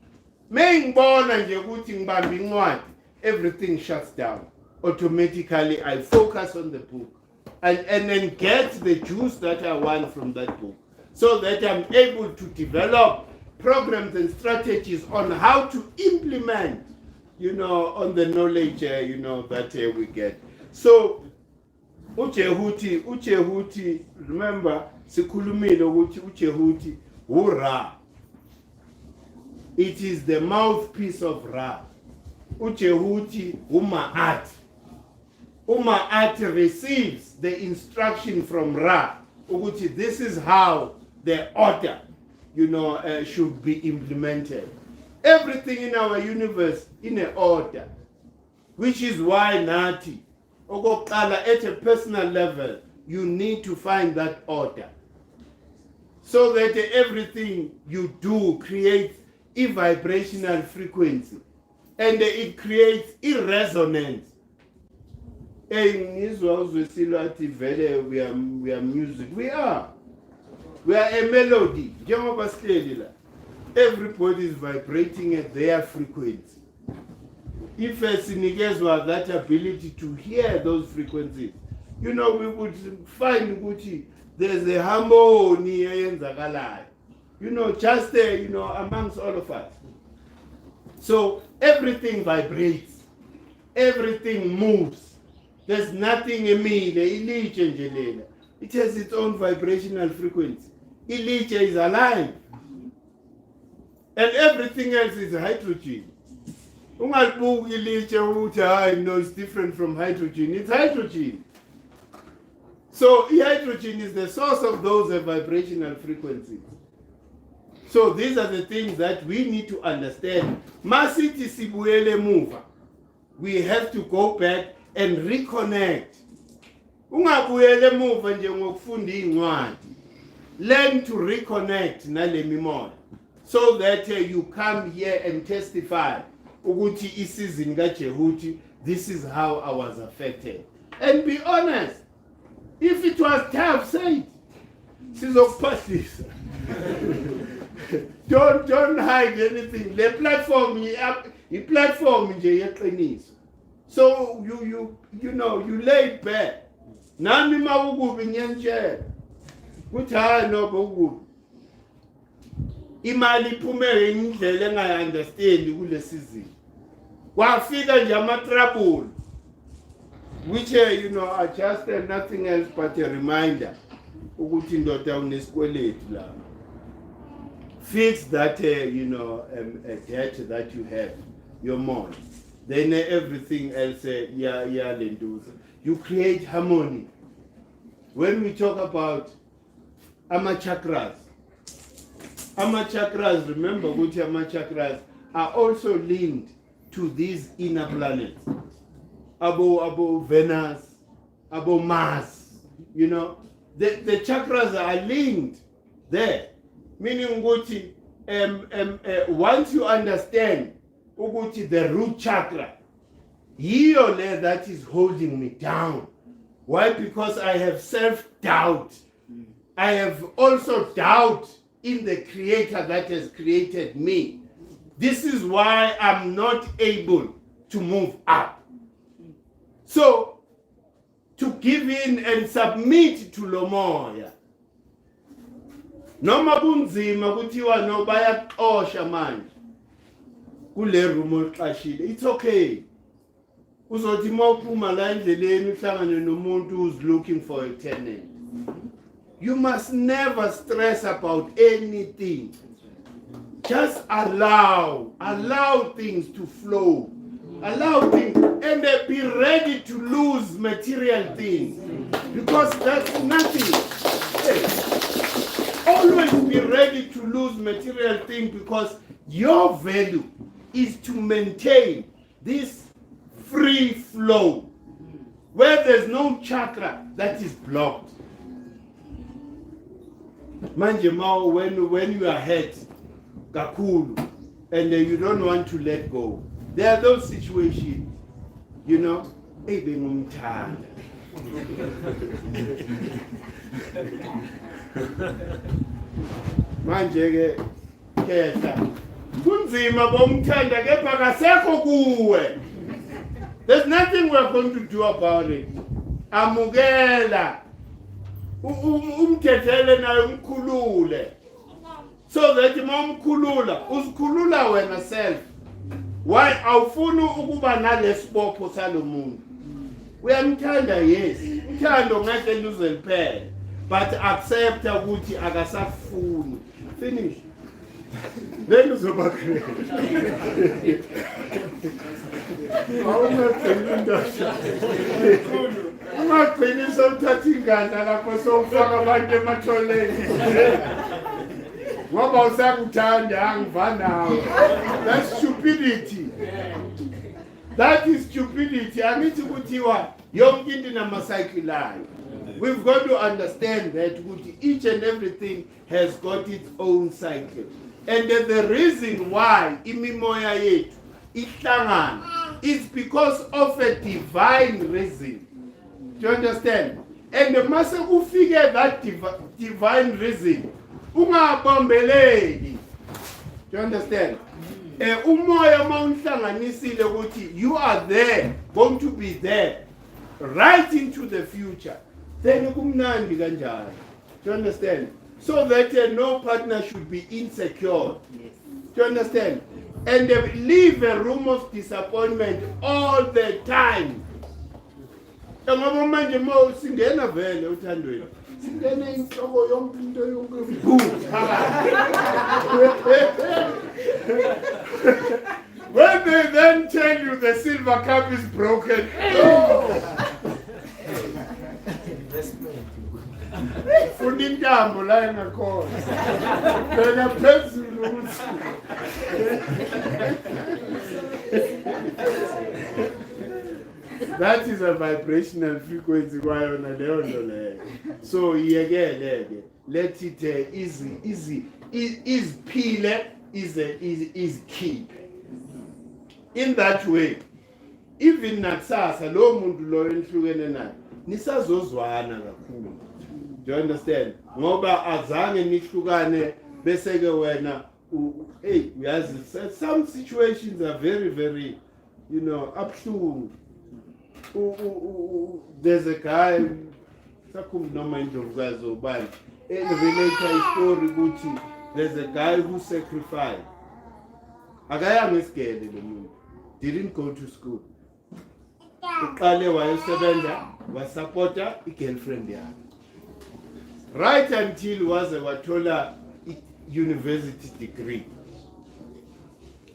Mengibona nje ukuthi ngibamba incwadi, everything shuts down. Automatically I focus on the book and then get the juice that I want from that book, so that I'm able to develop programs and strategies on how to implement, on the knowledge, that we get. So, DJEHUTI, remember, sikhulumile ukuthi DJEHUTI ura. It is the mouthpiece of Ra. DJEHUTI Uma'at. Uma'at receives the instruction from Ra. Ukuthi this is how the order, should be implemented. Everything in our universe in an order, which is why Nati, at a personal level, you need to find that order, so that everything you do creates a vibrational frequency, and it creates a resonance. We are music. We are a melody. Everybody is vibrating at their frequency. If a sinikezwa that ability to hear those frequencies, we would find Gucci, there's a harmony, just amongst all of us. So everything vibrates, everything moves. There's nothing it has its own vibrational frequency. Iliche is alive. And everything else is hydrogen. It's different from hydrogen. It's hydrogen. So hydrogen is the source of those vibrational frequencies. So these are the things that we need to understand. Masiti sibuyele muva. We have to go back and reconnect. Ungabuyele muva nje ngokufunda incwadi. Learn to reconnect nale mimoya, so that you come here and testify ukuthi isizini kaDJEHUTI, this is how I was affected. And be honest. If it was tough, say it. Sizokuphathisa. don't hide anything. The platform nje yeqiniso. So you know you lay back. Nami mawukubi ngiyanitshela. Kuthi hayi no bokubi. Imali iphumele indlela engayi-understand kule season. Kwafika nje ama-trouble, which you know are just nothing else but a reminder ukuthi indoda unesikweletu la. Fix that you know a debt that you have, your money. Then everything else lentuza. You create harmony. When we talk about ama-chakras, remember ukuthi ama-chakras are also linked to these inner planets. Abo Venus, abo Mars, you know. The chakras are linked there. Meaning ukuthi once you understand ukuthi the root chakra, here that is holding me down. Why? Because I have self-doubt. I have also doubt in the creator that has created me. This is why I'm not able to move up. So, to give in and submit to Lomoya. Noma kunzima kuthiwa no bayaxosha manje. Kule room oqashile. It's okay. Uzothi mawuphuma la endleleni uhlangane nomuntu who's looking for a tenant. You must never stress about anything. Just allow things to flow. Allow things and be ready to lose material things. Because that's nothing. Hey, always be ready to lose material things because your value is to maintain this free flow where there's no chakra that is blocked. Manje mao when you are hurt kakulu and you don't want to let go, there are those situations, you know, ebengumthanda manje ke kehla kunzima bomthanda kepha kasekho kuwe. There's nothing we're going to do about it. Amukela umthethele naye umkhulule so that momkhulula uzikhulula wena self. Why awufuni ukuba nalesibopho salomuntu? Uyamthanda, yes, uthando ngeke luze liphele, but accept ukuthi akasafuni. Finish. Then uzoba great. Ungaqinisa uthatha ingane lapho sowufaka abantu ematholeni. Ngoba usakuthanda angiva nawe. That's stupidity. That is stupidity. Angithi kuthiwa yonke into inama-cycle ayo. We've got to understand that each and everything has got its own cycle. And the reason why imimoya yethu ihlangana is because of a divine reason. Do you understand? And the mase kufike that divine reason, ungabambeleli. Do you understand? Umoya mawunhlanganisile ukuthi you are there, going to be there, right into the future. Then kumnandi kanjalo. Do you understand? So that no partner should be insecure. Yes. Do you understand? And leave a room of disappointment all the time. Ngoba manje singena vele uthandweni. Singena inhloko yonke into yonke. When they then tell you the silver cup is broken. Funda intambo la engakhona. Bheka phezulu ukuthi. That is a vibrational frequency kwayona leyo nto leyo. So iyekele, let it is pile is keep. In that way, even nakusasa lo muntu lo enhlukene naye nisazozwana kakhulu. Do you understand? Ngoba azange nihlukane bese ke wena hey uyazi some situations are very very abhlungu. There's a guy sakhumbi noma indlovukazi obani relate a story ukuthi there's a guy who sacrificed. Akayanga isigele lo muntu, didn't go to school. Uqale wayesebenza wasupporta i-girlfriend yakhe right until waze wathola university degree.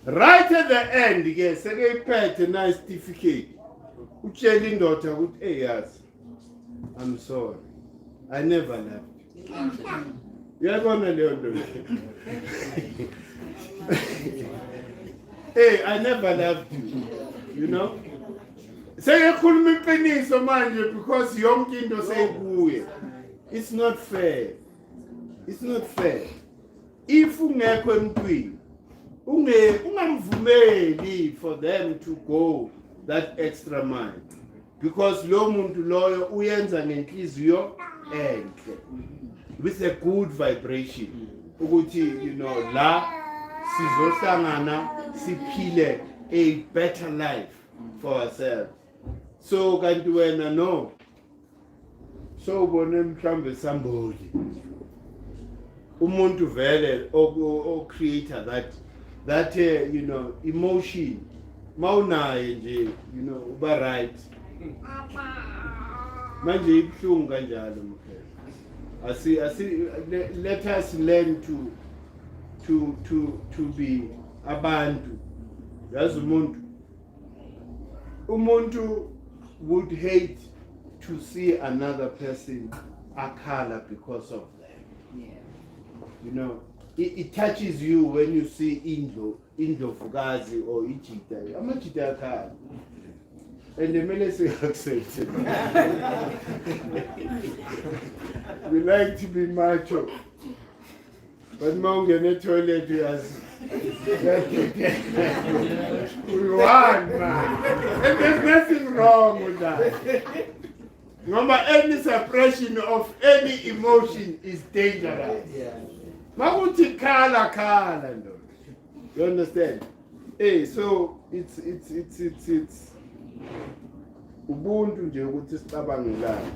Right at the end ke sekeyiphethe na certificate utshela indoda ukuthi hey yazi I'm sorry I never left you. Uyabona leyo nto. Hey, I never loved you. Seyekhuluma iqiniso manje because yonke into seyikuye. It's not fair. It's not fair. If ungekho emntwini ungamvumeli for them to go that extra mile because lo muntu loyo uyenza ngenhliziyo enhle with a good vibration ukuthi la sizohlangana siphile a better life for ourselves. So kanti wena no so ubone mhlambe somebody umuntu vele o creator that emotion mawunaye nje uba right manje ibhlungu kanjalo mkhaya. Let us learn to be abantu. Yazi umuntu would hate to see another person akhala because of them. It touches you when you see indlovukazi or ijita. Amajita akhala. And the military accept it. We like to be macho. But mawungene toilet uyazi. We want, man. And there's nothing wrong with that. Remember, any suppression of any emotion is dangerous. Maguti kala ndo. You understand? Hey, so it's ubuntu nje ukuthi sicabangelana.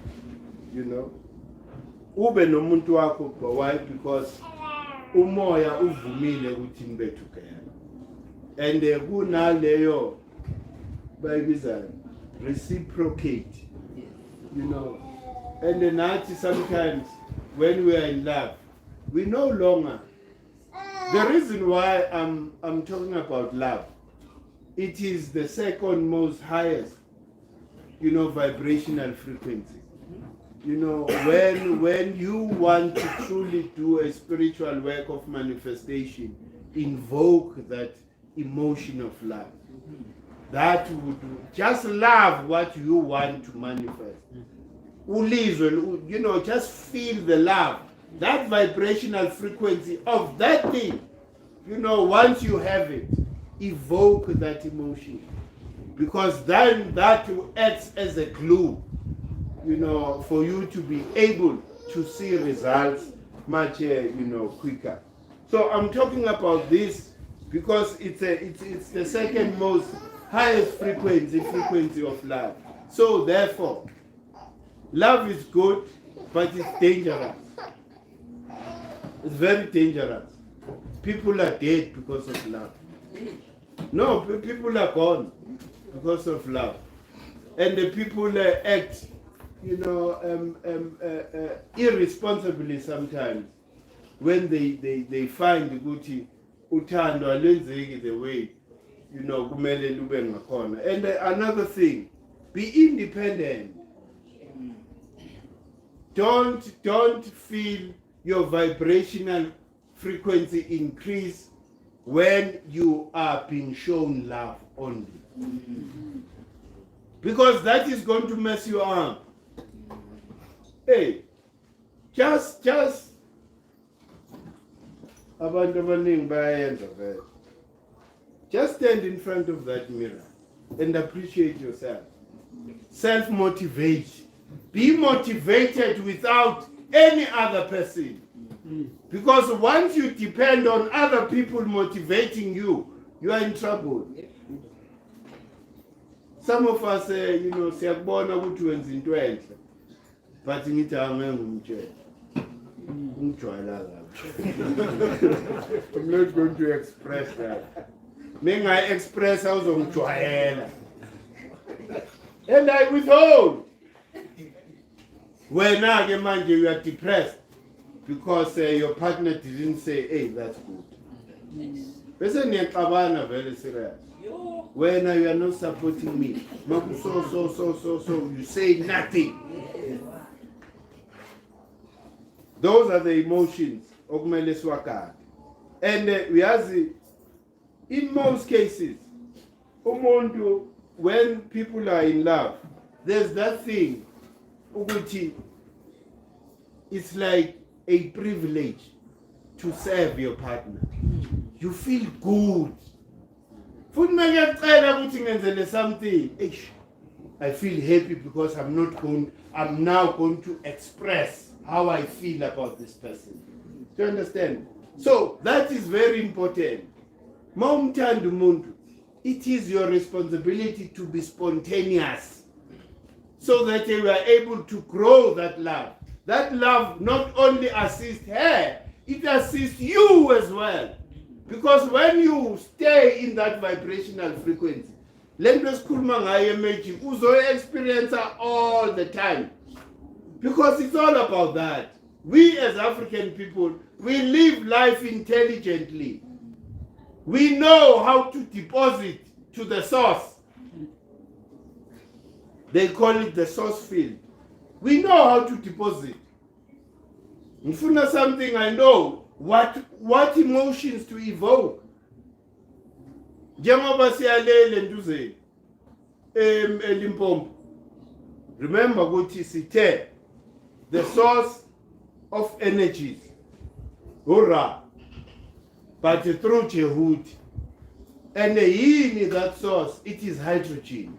Ube nomuntu wakho why because umoya uvumile ukuthi nibe together. And kunaleyo bayibiza reciprocate. And nathi sometimes when we are in love we no longer. The reason why I'm talking about love, it is the second most highest vibrational frequency. When you want to truly do a spiritual work of manifestation, invoke that emotion of love. That would just love what you want to manifest. Just feel the love, that vibrational frequency of that thing. Once you have it, evoke that emotion. Because then that acts as a glue, for you to be able to see results much, quicker. So I'm talking about this because it's the second most highest frequency of love. So therefore, love is good, but it's dangerous. It's very dangerous. People are dead because of love. No, people are gone because of love. And the people act, irresponsibly sometimes when they find ukuthi uthando alwenzeki the way, kumele lube ngakhona. And another thing, be independent. Don't feel your vibrational frequency increase when you are being shown love only. Because that is going to mess you up. Hey, just abantu abaningi bayenza vele. Just stand in front of that mirror and appreciate yourself. Self-motivate. Be motivated without any other person. Because once you depend on other people motivating you, you are in trouble. Some of us, siyakubona ukuthi wenza into enhle, but ngithi angengumtshela. Ungijwayela kabi. I'm not going to express that. Menga express awuzongijwayela. And I withhold. Wena ke manje you are depressed because your partner didn't say, hey, that's good. Bese niyaqabana very serious. When you are not supporting me, so, you say nothing. Those are the emotions okumele siwakade. And we have in most cases, umuntu, when people are in love, there's that thing, ukuthi it's like a privilege to serve your partner. You feel good. Futhi ngiyacela ukuthi ngenzele something. I feel happy because I'm now going to express how I feel about this person. Do you understand? So that is very important. Mawumthanda umuntu, it is your responsibility to be spontaneous so that you are able to grow that love. That love not only assists her, it assists you as well. Because when you stay in that vibrational frequency, lento esikhuluma ngayo magic uzoyi-experience all the time. Because it's all about that. We as African people, we live life intelligently. We know how to deposit to the source. They call it the source field. We know how to deposit. Ngifuna something, I know what emotions to evoke. Njengoba siyalele nduze eLimpopo. Remember ukuthi sithe the source of energies. Hurrah. But through DJEHUTI. And in that source, it is hydrogen.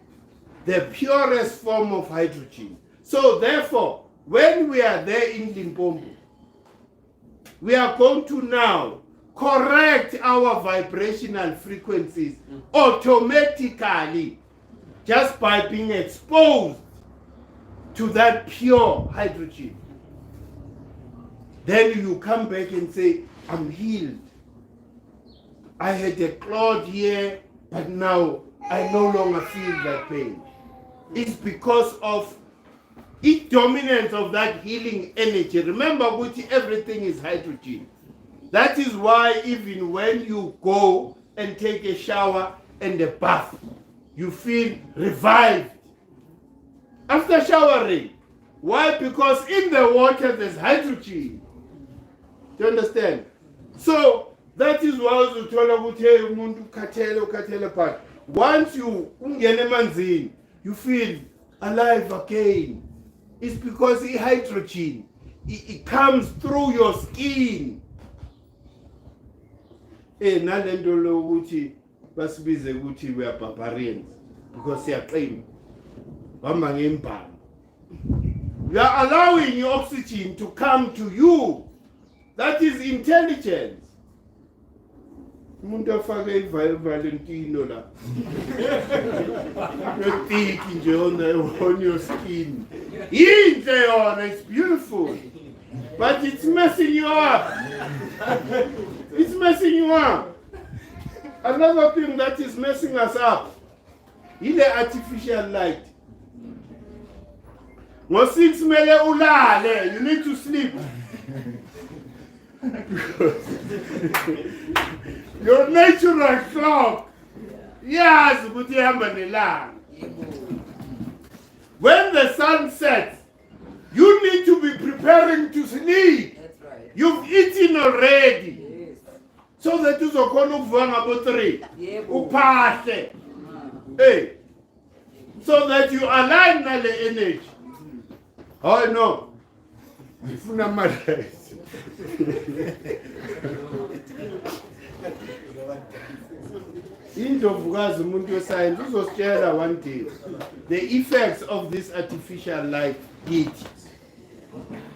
The purest form of hydrogen. So therefore, when we are there in Limpopo, we are going to now correct our vibrational frequencies automatically just by being exposed to that pure hydrogen. Then you come back and say, I'm healed. I had a clot here, but now I no longer feel that pain. It's because of the dominance of that healing energy. Remember, Guti, everything is hydrogen. That is why even when you go and take a shower and a bath, you feel revived. After showering. Why? Because in the water there's hydrogen. Do you understand? So, that is why you tell umuntu khathele part. Once you ungene emanzini, you feel alive again. It's because the hydrogen it comes through your skin. Nalento lo ukuthi basibize ukuthi we are barbarians because siyaqina. Bamba ngembanga. You are allowing your oxygen to come to you. That is intelligence. Umuntu afake ivalentino la. You're thick nje on your skin. Inhle yona, it's beautiful. But it's messing you up. It's messing you up. Another thing that is messing us up is the artificial light. Ngo-6 mele ulale, you need to sleep. Your natural clock, yes, ukuthi ihamba nelanga. When the sun sets, you need to be preparing to sleep. That's right. You've eaten already. Yes. So that uzokhona ukuvuka ngabo 3. Yebo. Uphahle. Hey. So that you align nale energy. Oh no. Ngifuna amandla. Indlovukazi umuntu wescience uzositshela one day the effects of this artificial light heat.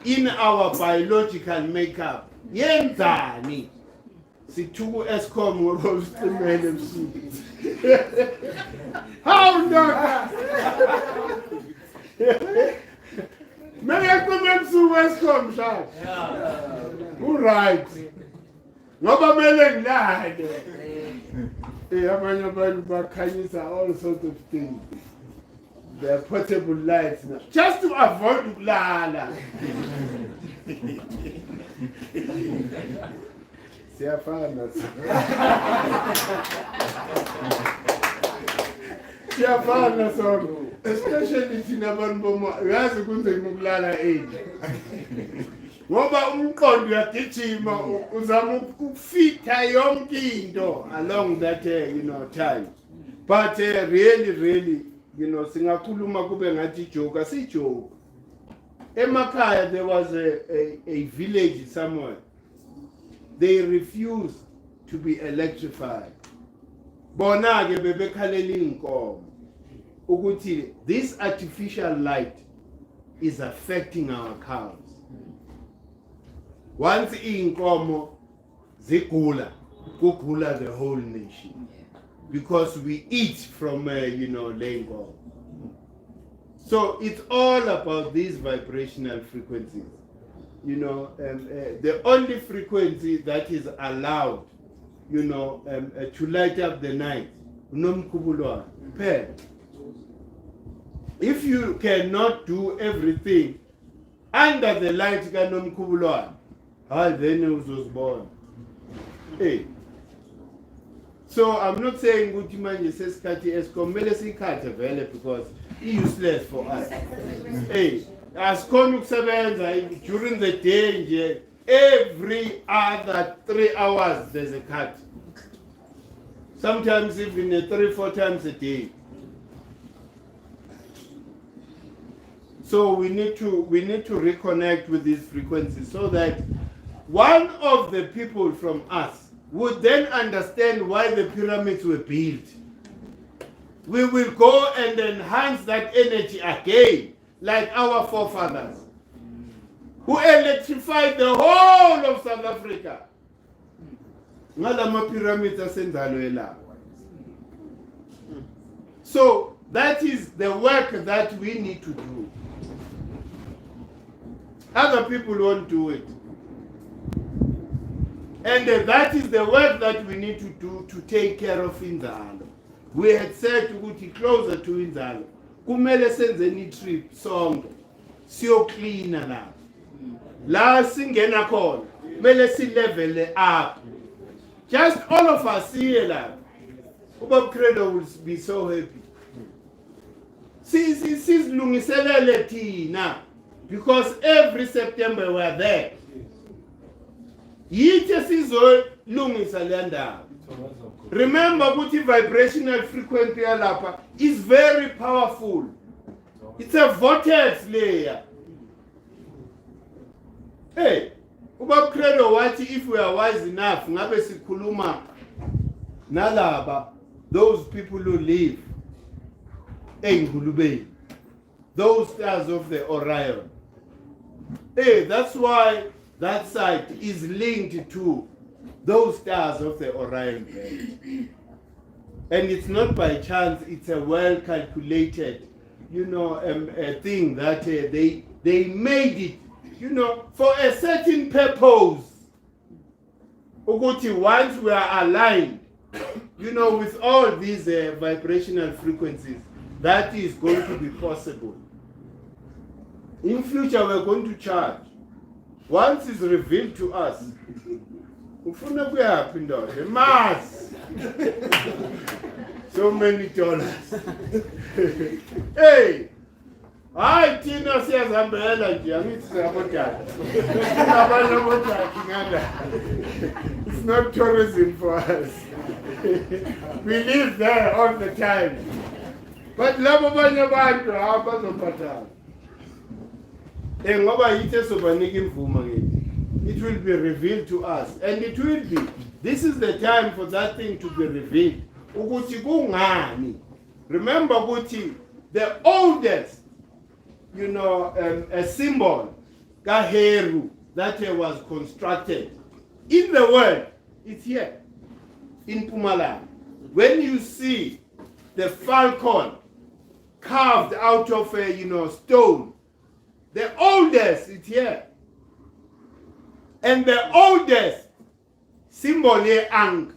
in our biological makeup yenzani sithuku escom ngoba usicimele ebusuku how ndoda meke ebusuku escom shaka right ngoba mele ngilale abanye abantu bakhanyisa all sorts of things. They're portable lights now. Just to avoid ukulala. Siyafana so. Especially thina abantu boma uyazi kunzima ukulala age. Ngoba umqondo uyagijima uzama ukufitha yonke into along that time. But really singakhuluma kube ngathi joke asijoke. Emakhaya there was a village somewhere. They refused to be electrified. Bona ke bebekhalela inkomo ukuthi this artificial light is affecting our cows. Once inkomo zigula, kugula the whole nation. Because we eat from laying off. So it's all about these vibrational frequencies. The only frequency that is allowed, to light up the night, if you cannot do everything under the light, then was born. Hey. So I'm not saying ukuthi manje sesikhathi esikomele sikhathe vele because it's useless for us. Hey, asikhona ukusebenza during the day nje every other 3 hours there's a cut. Sometimes even 3-4 times a day. So we need to reconnect with these frequencies so that one of the people from us would then understand why the pyramids were built. We will go and enhance that energy again, like our forefathers, who electrified the whole of South Africa. So that is the work that we need to do. Other people won't do it. And that is the work that we need to do to take care of Inzalo. We had said to go closer to Inzalo. Kumele senze any trip song. Siyo cleaner na. La singena khona. Mele si level up. Just all of us here la. Ubab Credo will be so happy. Sizilungiselele thina. Because every September we are there. Remember, Buti vibrational frequency alapa is very powerful. It's a vortex layer. Hey, Ubab Credo Wati, if we are wise enough, ngabe sikhuluma nalaba, those people who live in Ngulube, those stars of the Orion. Hey, that's why that site is linked to those stars of the Orion belt. And it's not by chance, it's a well calculated, thing that they made it, for a certain purpose. Uguti, once we are aligned, with all these vibrational frequencies, that is going to be possible. In future, we're going to charge. Once it's revealed to us, ufuna kuyaphi ndoda? Mars. So many dollars. Hey, hayi thina siyazihambela nje, angithi siyabodala. Abantu abodala ngada. It's not tourism for us. We live there all the time. But labo abanye abantu abazobhatala. Ngoba yithe sobanika imvuma ngithi. It will be revealed to us, and it will be. This is the time for that thing to be revealed. Ukuthi kungani. Remember ukuthi the oldest, a symbol Kaheru that was constructed in the world, it's here in Mpumalanga. When you see the falcon carved out of a stone, the oldest, it's here. And the oldest symbol here, Ang,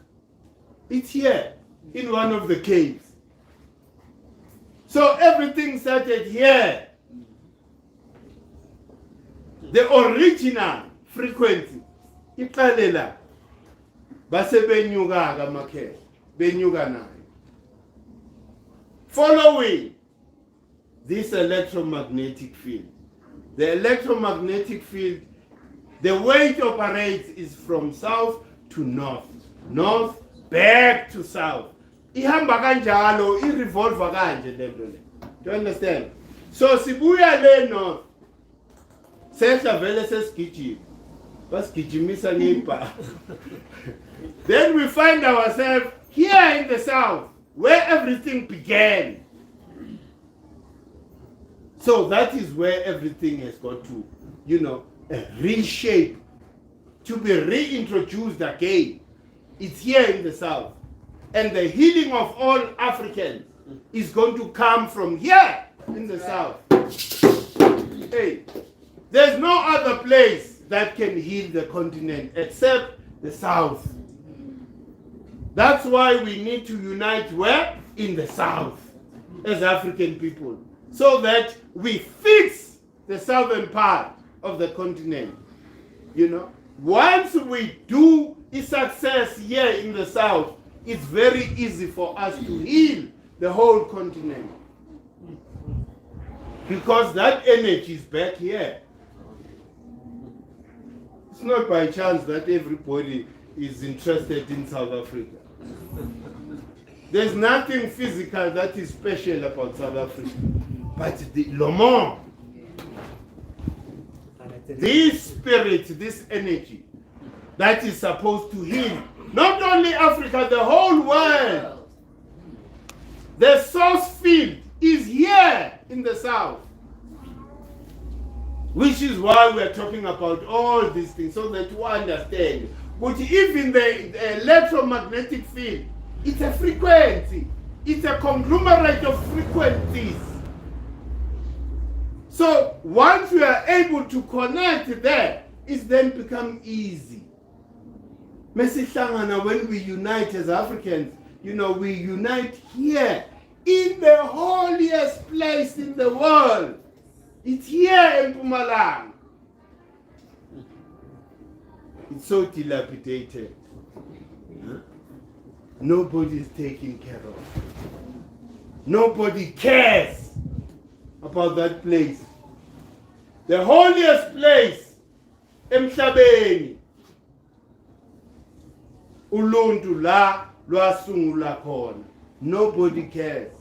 it's here in one of the caves. So everything started here. The original frequency, iqalela base benyuka kamakhe, benyuka nayo. Following this electromagnetic field. The electromagnetic field, the way it operates is from south to north, north back to south. Ihamba kanjalo, irevolve kanje lento le. Do you understand? So sibuya le north. Sehla vele sesigijima. Basigijimisa ngepa. Then we find ourselves here in the south, where everything began. So that is where everything has got to, reshape, to be reintroduced again. It's here in the south. And the healing of all Africans is going to come from here in the south. Hey, there's no other place that can heal the continent except the south. That's why we need to unite where? In the south, as African people, so that we fix the southern part of the continent. Once we do a success here in the south, it's very easy for us to heal the whole continent. Because that energy is back here. It's not by chance that everybody is interested in South Africa. There's nothing physical that is special about South Africa. But the Lomon, this spirit, this energy that is supposed to heal not only Africa, the whole world. The source field is here in the south. Which is why we're talking about all these things, so that you understand. But even the electromagnetic field, it's a frequency. It's a conglomerate of frequencies. So once we are able to connect there, it's then become easy. When we unite as Africans, we unite here in the holiest place in the world. It's here in Mpumalanga. It's so dilapidated. Nobody is taken care of. Nobody cares about that place. The holiest place, emhlabeni. Uluntu la lwasungula khona. Nobody cares.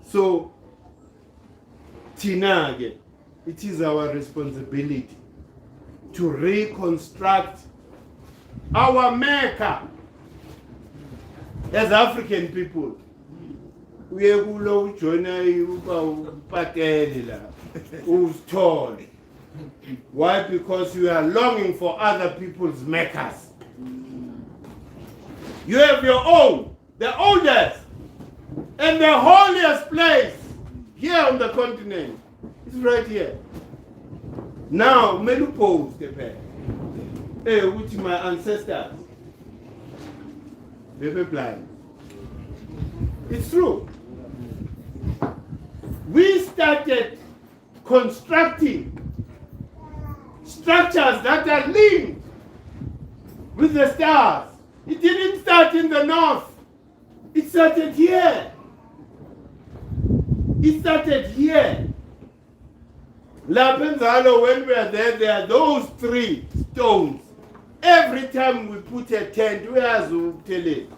So Tinage, it is our responsibility to reconstruct our Mecca as African people. We are going to join us. Why? Because you are longing for other people's Meccas. You have your own, the oldest and the holiest place here on the continent. It's right here. Now, Melupo, which my ancestors, they were blind. It's true. We started constructing structures that are linked with the stars. It didn't start in the north. It started here. It started here. Lapenzalo, when we are there are those 3 stones. Every time we put a tent, we have to tell it.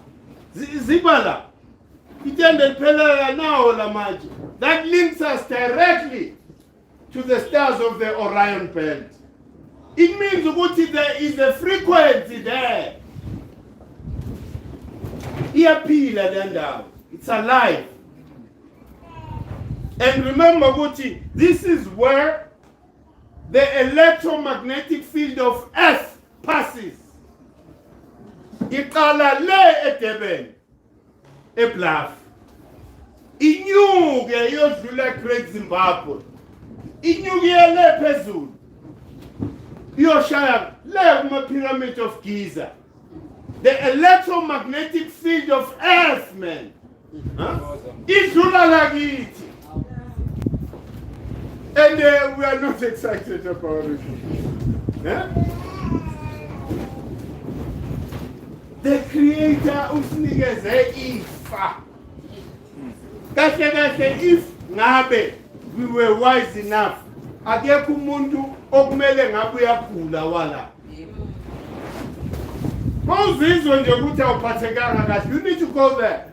Zibala. That links us directly to the stars of the Orion belt. It means there is a frequency there. It's alive. And remember, Guti, this is where the electromagnetic field of Earth passes. Iqala le eDurban, eBluff. Inyuke yodlula Great Zimbabwe. Inyuke le phezulu. Yoshaya le kuma pyramid of Giza. The electromagnetic field of Earth, man. Huh? Idlula lakithi. And we are not excited about it. Huh? The Creator usinikeze ifa. Kahle kahle, if ngabe we were wise enough, akekho umuntu okumele ngabe uyagula wala. Mawuzizwe nje ukuthi awuphathekanga kahle, you need to go there.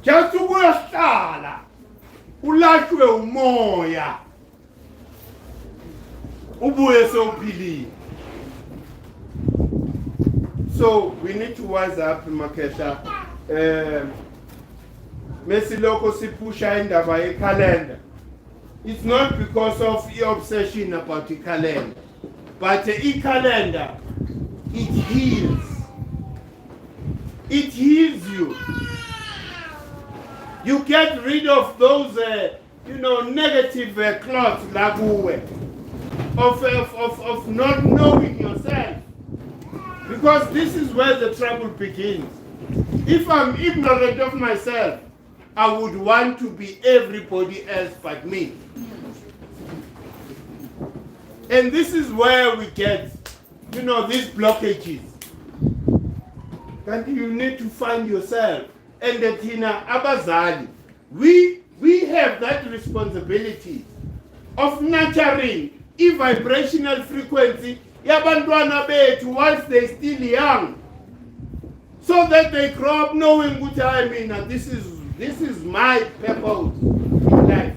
Just ukuyohlala. Ulashwe umoya. Ubuye sewuphilile. So we need to wise up, Makesha. Mesiloko sipusha indaba ye-calendar. It's not because of your obsession about the calendar, but the calendar, it heals. It heals you. You get rid of those, negative clothes, of not knowing yourself. Because this is where the trouble begins. If I'm ignorant of myself, I would want to be everybody else but me. And this is where we get, these blockages. And you need to find yourself. And the Tina Abazali, we have that responsibility of nurturing a vibrational frequency yabantwana bethu whilst they're still young, so that they grow up knowing what I mean. This is my purpose in life.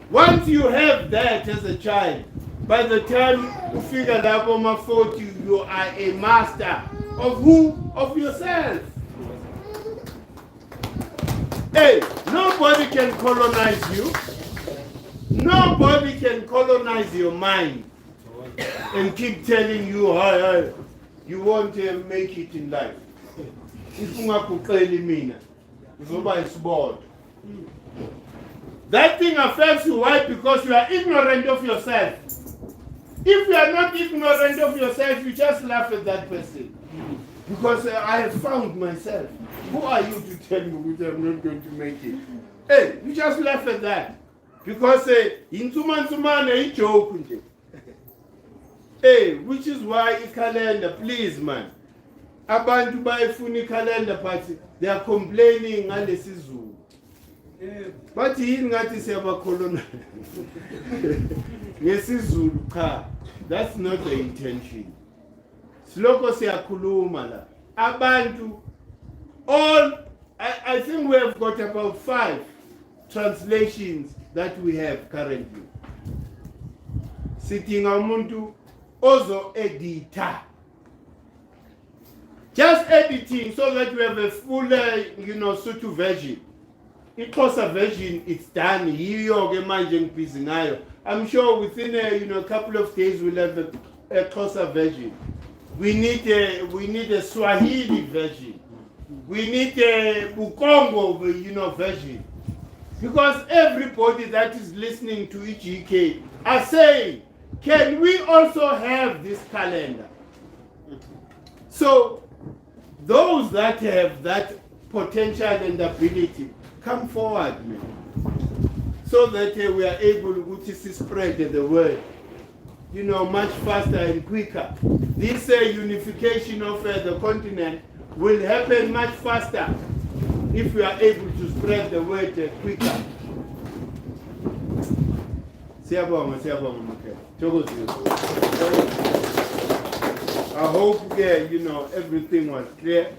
Once you have that as a child, by the time you figure out over 40, you are a master of who? Of yourself. Hey, nobody can colonize you. Nobody can colonize your mind and keep telling you how you won't make it in life. That thing affects you. Why? Because you are ignorant of yourself. If you are not ignorant of yourself, you just laugh at that person. Because I have found myself. Who are you to tell me that I'm not going to make it? Hey, you just laugh at that. Because in Tuman a joke. Hey, which is why a calendar, please man. Abantu buy funny calendar party. They are complaining and this is zoo. But he not to say about colonel. Yes, is Zulu car. That's not the intention. Sloko se akulumala. Abantu. All, I think we have got about 5 translations that we have currently. Sitting umuntu ozo editor. Just editing so that we have a full, Sutu version. Ixhosa version, it's done. I'm sure within a couple of days we'll have a Xhosa version. We need a Swahili version. We need a Bukongo, version. Because everybody that is listening to EGK are saying, can we also have this calendar? So, those that have that potential and ability, come forward, man. So that we are able to spread the word, much faster and quicker. This unification of the continent will happen much faster if we are able to spread the word quicker. I hope everything was clear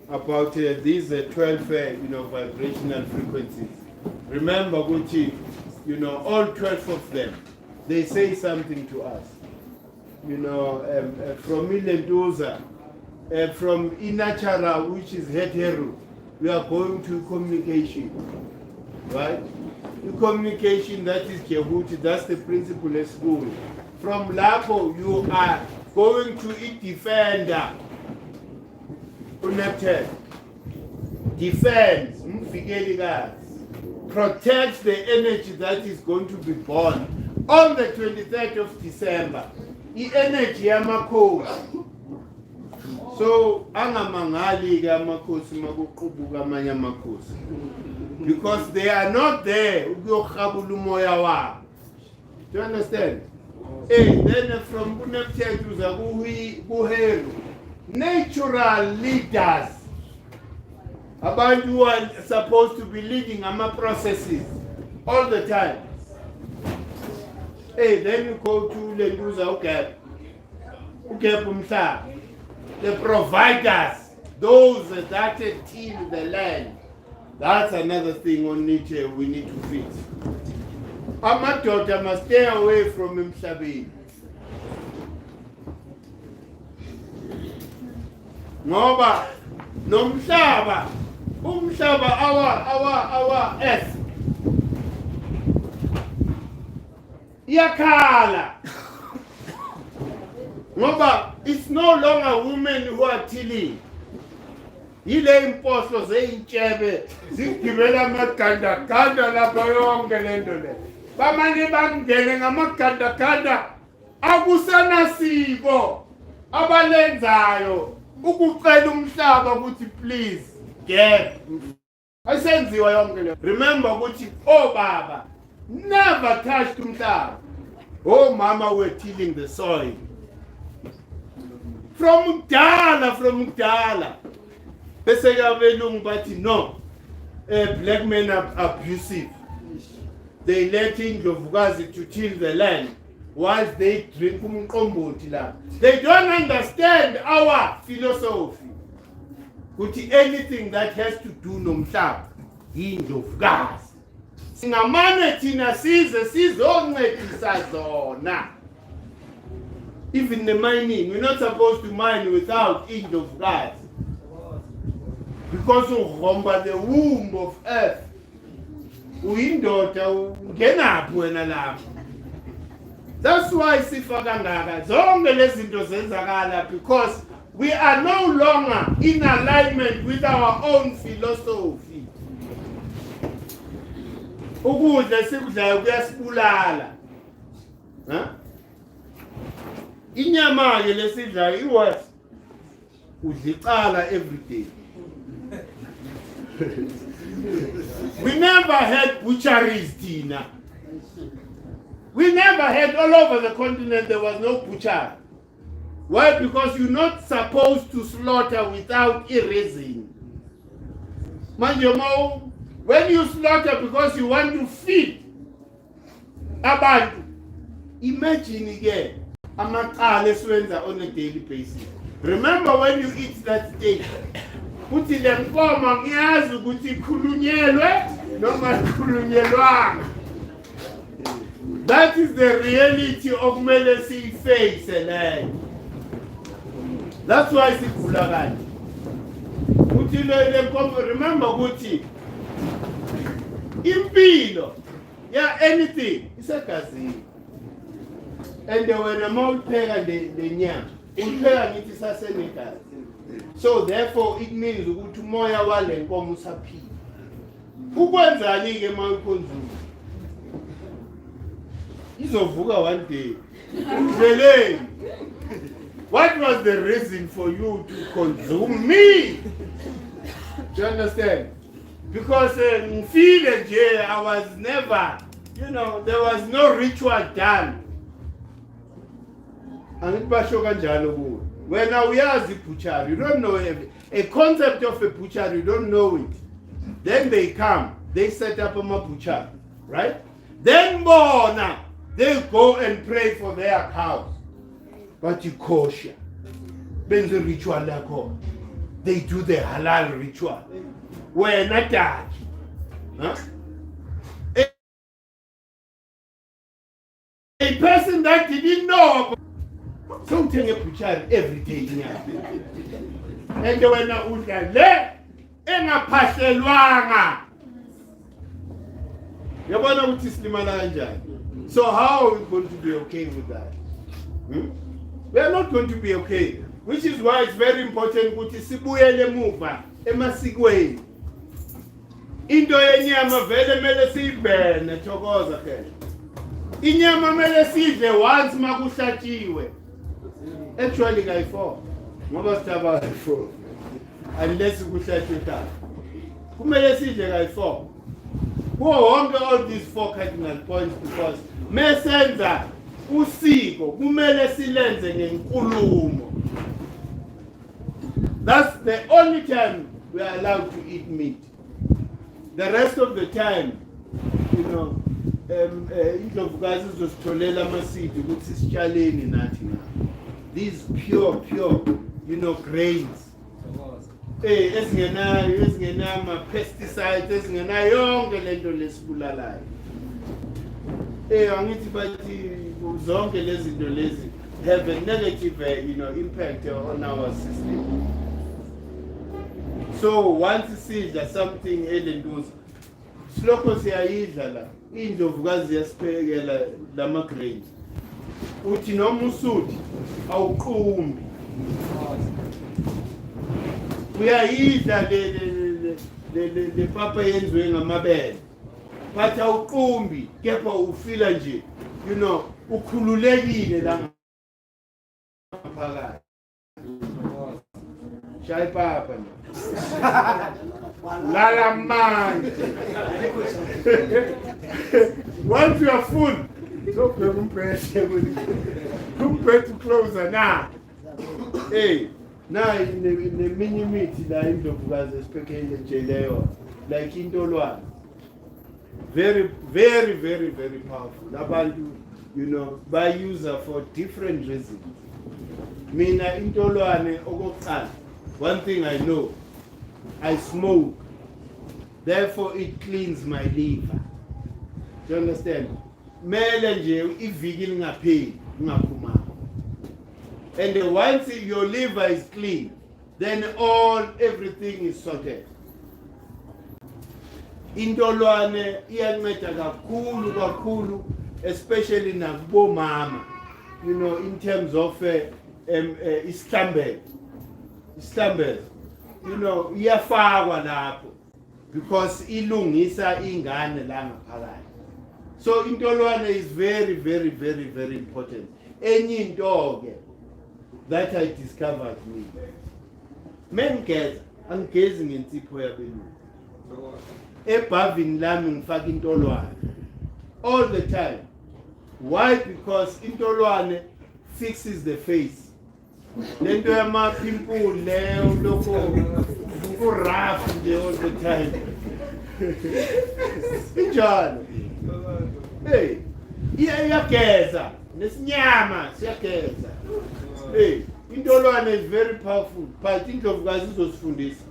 about these 12 vibrational frequencies. Remember, Gucci, all 12 of them, they say something to us. From Milendoza, from Inachara, which is Heteru, we are going to communication. right? The communication, that is DJEHUTI, that's the principal at school. From Lapo, you are going to a defender. Connected. Defense, protects the energy that is going to be born on the 23rd of December. The energy yamakhosi. So angamangali amakhosi makuqubuka amanye amakhosi. Because they are not there. Do you understand? Hey, then from Connected to the natural leaders. About who are supposed to be leading our processes all the time. Hey, then you go to Lenduza, okay, the providers, those that till the land. That's another thing on nature we need to fix. My daughter must stay away from Mshabini. Ngoba nomhlaba umhlaba our earth yakhala ngoba it's no longer women who are tilling. Yile imposto zeyintshebe zigibela amagandaganda lapha yonke lento le bamanye bangene ngamagandaganda akusanasiko abalenzayo ukucela umhlaba ukuthi please get asenziwa yonke le. Remember ukuthi baba never touched umhlaba. Mama were tilling the soil from Mdala. Bese yabelungu bathi no, black men are abusive. They let Indlovukazi to till the land whilst they drink umqombothi la. They don't understand our philosophy. Ukuthi anything that has to do nomhlaba Indlovukazi. Singamane thina size sizoncedisa zona. Even the mining, we're not supposed to mine without Indlovukazi. Because of the womb of earth. That's why because we are no longer in alignment with our own philosophy. Inyama lesidla iwas udliqala every day. We never had butcheries, Tina. We never had all over the continent there was no butcher. Why? Because you're not supposed to slaughter without a reason. When you slaughter because you want to feed abantu, imagine again, amakhala esiwenza on a daily basis. Remember when you eat that steak, uthi le nkomo ngiyazi ukuthi ikhulunyelwe noma ikhulunyelwanga. That is the reality of kumele siyiface leyo. That's why sigula kanje. Uthi le nkomo, remember ukuthi impilo anything isegazini. And when a mouth pega the nyama, upheka ngithi sasenegazi. So therefore it means ukuthi umoya wale nkomo usaphila. Ukwenzani ke mawukhonzuma? Izovuka one day. Vele. What was the reason for you to consume me? Do you understand? Because in village I was never, there was no ritual done. And when we are the butcher, you don't know a concept of a butcher, you don't know it. Then they come, they set up a butcher, right? Then more now, they go and pray for their cows. But you kosher. Then the ritual they do the halal ritual. We're not that. Huh? A person that didn't know something a butcher every day. And when I would le engaphahlelwanga Yabona ukuthi silimala kanjani. So how are we going to be okay with that? We are not going to be okay. Which is why it's very important ukuthi sibuyele emuva emasikweni. Into yenyama vele mele siyibhene thokoza ke. Inyama mele sidle once makuhlatshiwe. Actually kayi-4 ngoba sithaba kayi-4 unless kuhlatshwe ta. Kumele sidle kayi-4. Kuwo wonke all these 4 cardinal points because mesenza usiko kumele silenze ngenkulumo. That's the only time we are allowed to eat meat. The rest of the time, you know, indlovukazi zositholela amasidi ukuthi sitshaleni nathi na. These pure, you know, grains. Ezingenama pesticides, ezingenayo yonke lento lesibulalayo. Angithi bathi zonke lezi zinto lezi have a negative, you know, impact on our system. So once sidla something elentuza, silokho siyayidla la, indlovukazi ziyasiphekela lama grains. Uthi noma usuthi awuqumbi. Uyayidla le papa yenziwe ngamabele. But awuqumbi, kepha ufila nje, you know, ukhululekile la phakathi. Shaya papa. Lala manje. Once you are full, so compare to closer now. Hey, now in the mini meat la indlovukazi esiphekele nje leyo like intolwane. Very powerful. Abantu, you know, by user for different reasons. Mina intolwane okokuqala. One thing I know, I smoke. Therefore, it cleans my liver. Do you understand? Mele nje iviki lingapheli ungaphuma. And once your liver is clean, then everything is sorted. Intolwane iyanceda kakhulu, especially nakubomama. You know, in terms of islambelo. You know, iyafakwa lapho because ilungisa ingane la ngaphakathi. So intolwane is very important. Enye into ke that I discovered me. Mengeza angigezi ngensipho yabelungu. Ebhavini lami ngifaka intolwane all the time. Why? Because intolwane fixes the face. Lento yama pimple leyo lokho rough nje all the time. Injalo. Hey, iyageza nesinyama siyageza. Hey, intolwane is very powerful. But indlovukazi izosifundisa,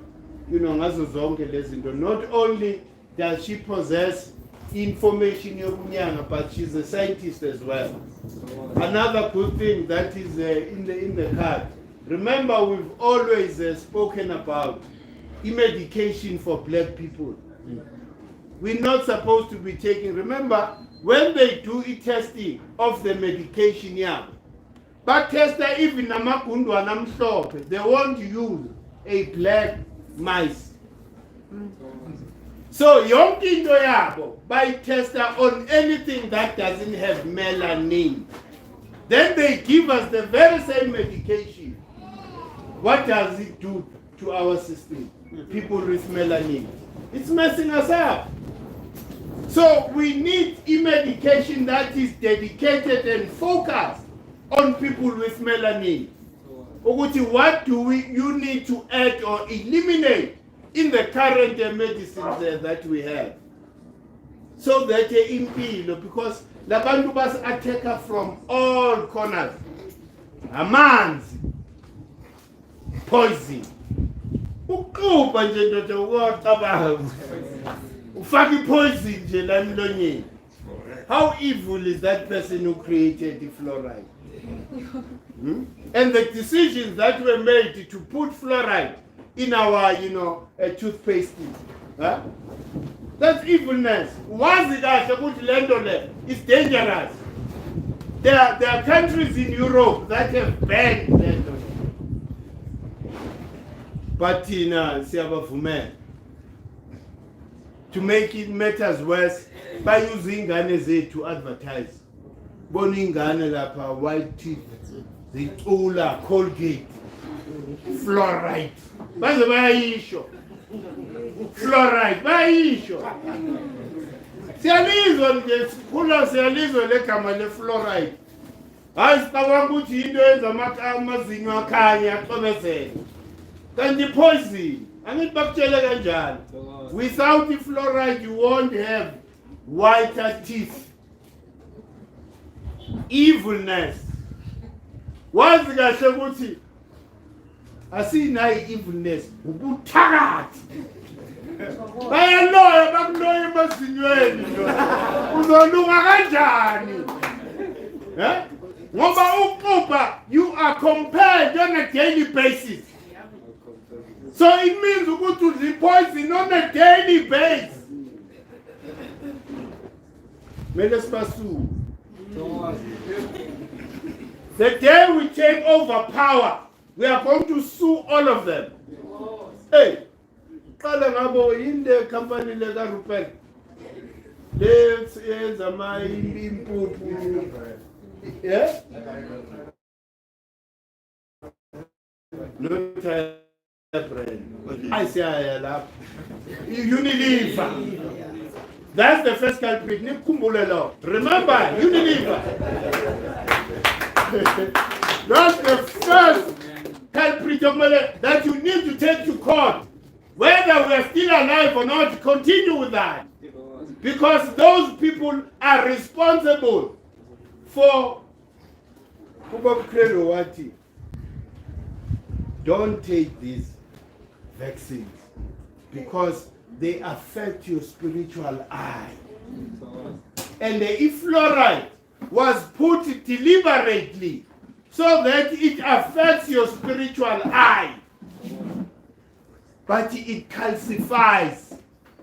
you know, ngazo zonke lezi zinto. Not only does she possess information yokunyanga, but she's a scientist as well. Another good thing that is in the card. Remember, we've always spoken about medication for black people. We're not supposed to be taking. Remember, when they do testing of the medication, yeah, but tester even namagundu anamhlophe, they won't use a black mice. So yonke into yabo by tester on anything that doesn't have melanin. Then they give us the very same medication. What does it do to our system? People with melanin. It's messing us up. So we need a medication that is dedicated and focused on people with melanin. What do you need to add or eliminate in the current medicines that we have? So that impilo, because labantu bas attack from all corners. Amanzi, poison. Ukuba nje ndoda uqabanga. Ufaki poison nje la emlonyeni. How evil is that person who created the fluoride? And the decisions that were made to put fluoride in our, toothpaste. Huh? That's evilness. Wazi kahle ukuthi le nto le is dangerous. There are countries in Europe that have banned le nto. But siyabavumela. To make it matters worse, bayuza ingane zethu to advertise. Bona ingane lapha white teeth, zicula Colgate, fluoride. Baze bayisho. Fluoride bayisho. Siyalizwa nje sikhula siyalizwa legama le fluoride. Hayi sicabanga ukuthi into yenza amazinyo akhanya axobezele. Kanti poison. Angithi bakutshele kanjani. Without the fluoride you won't have whiter teeth. Evilness. Wazi kahle ukuthi asinayo evilness ubuthakathi. Bayaloya bakuloya emazinyweni uzolunga kanjani? Ngoba uqupha you are compared on a daily basis. So it means ukuthi udla poison on a daily basis. Mele sipasuke. The day we take over power, we are going to sue all of them. Hey, qala ngabo inde company le ka Rupert. Let's yenza my impuphu. Yeah? No brand. I say I love Unilever. That's the first culprit. Remember, Unilever. That's the first culprit that you need to take to court. Whether we are still alive or not, continue with that. Because those people are responsible for don't take these vaccines because they affect your spiritual eye. And the fluoride was put deliberately so that it affects your spiritual eye. But it calcifies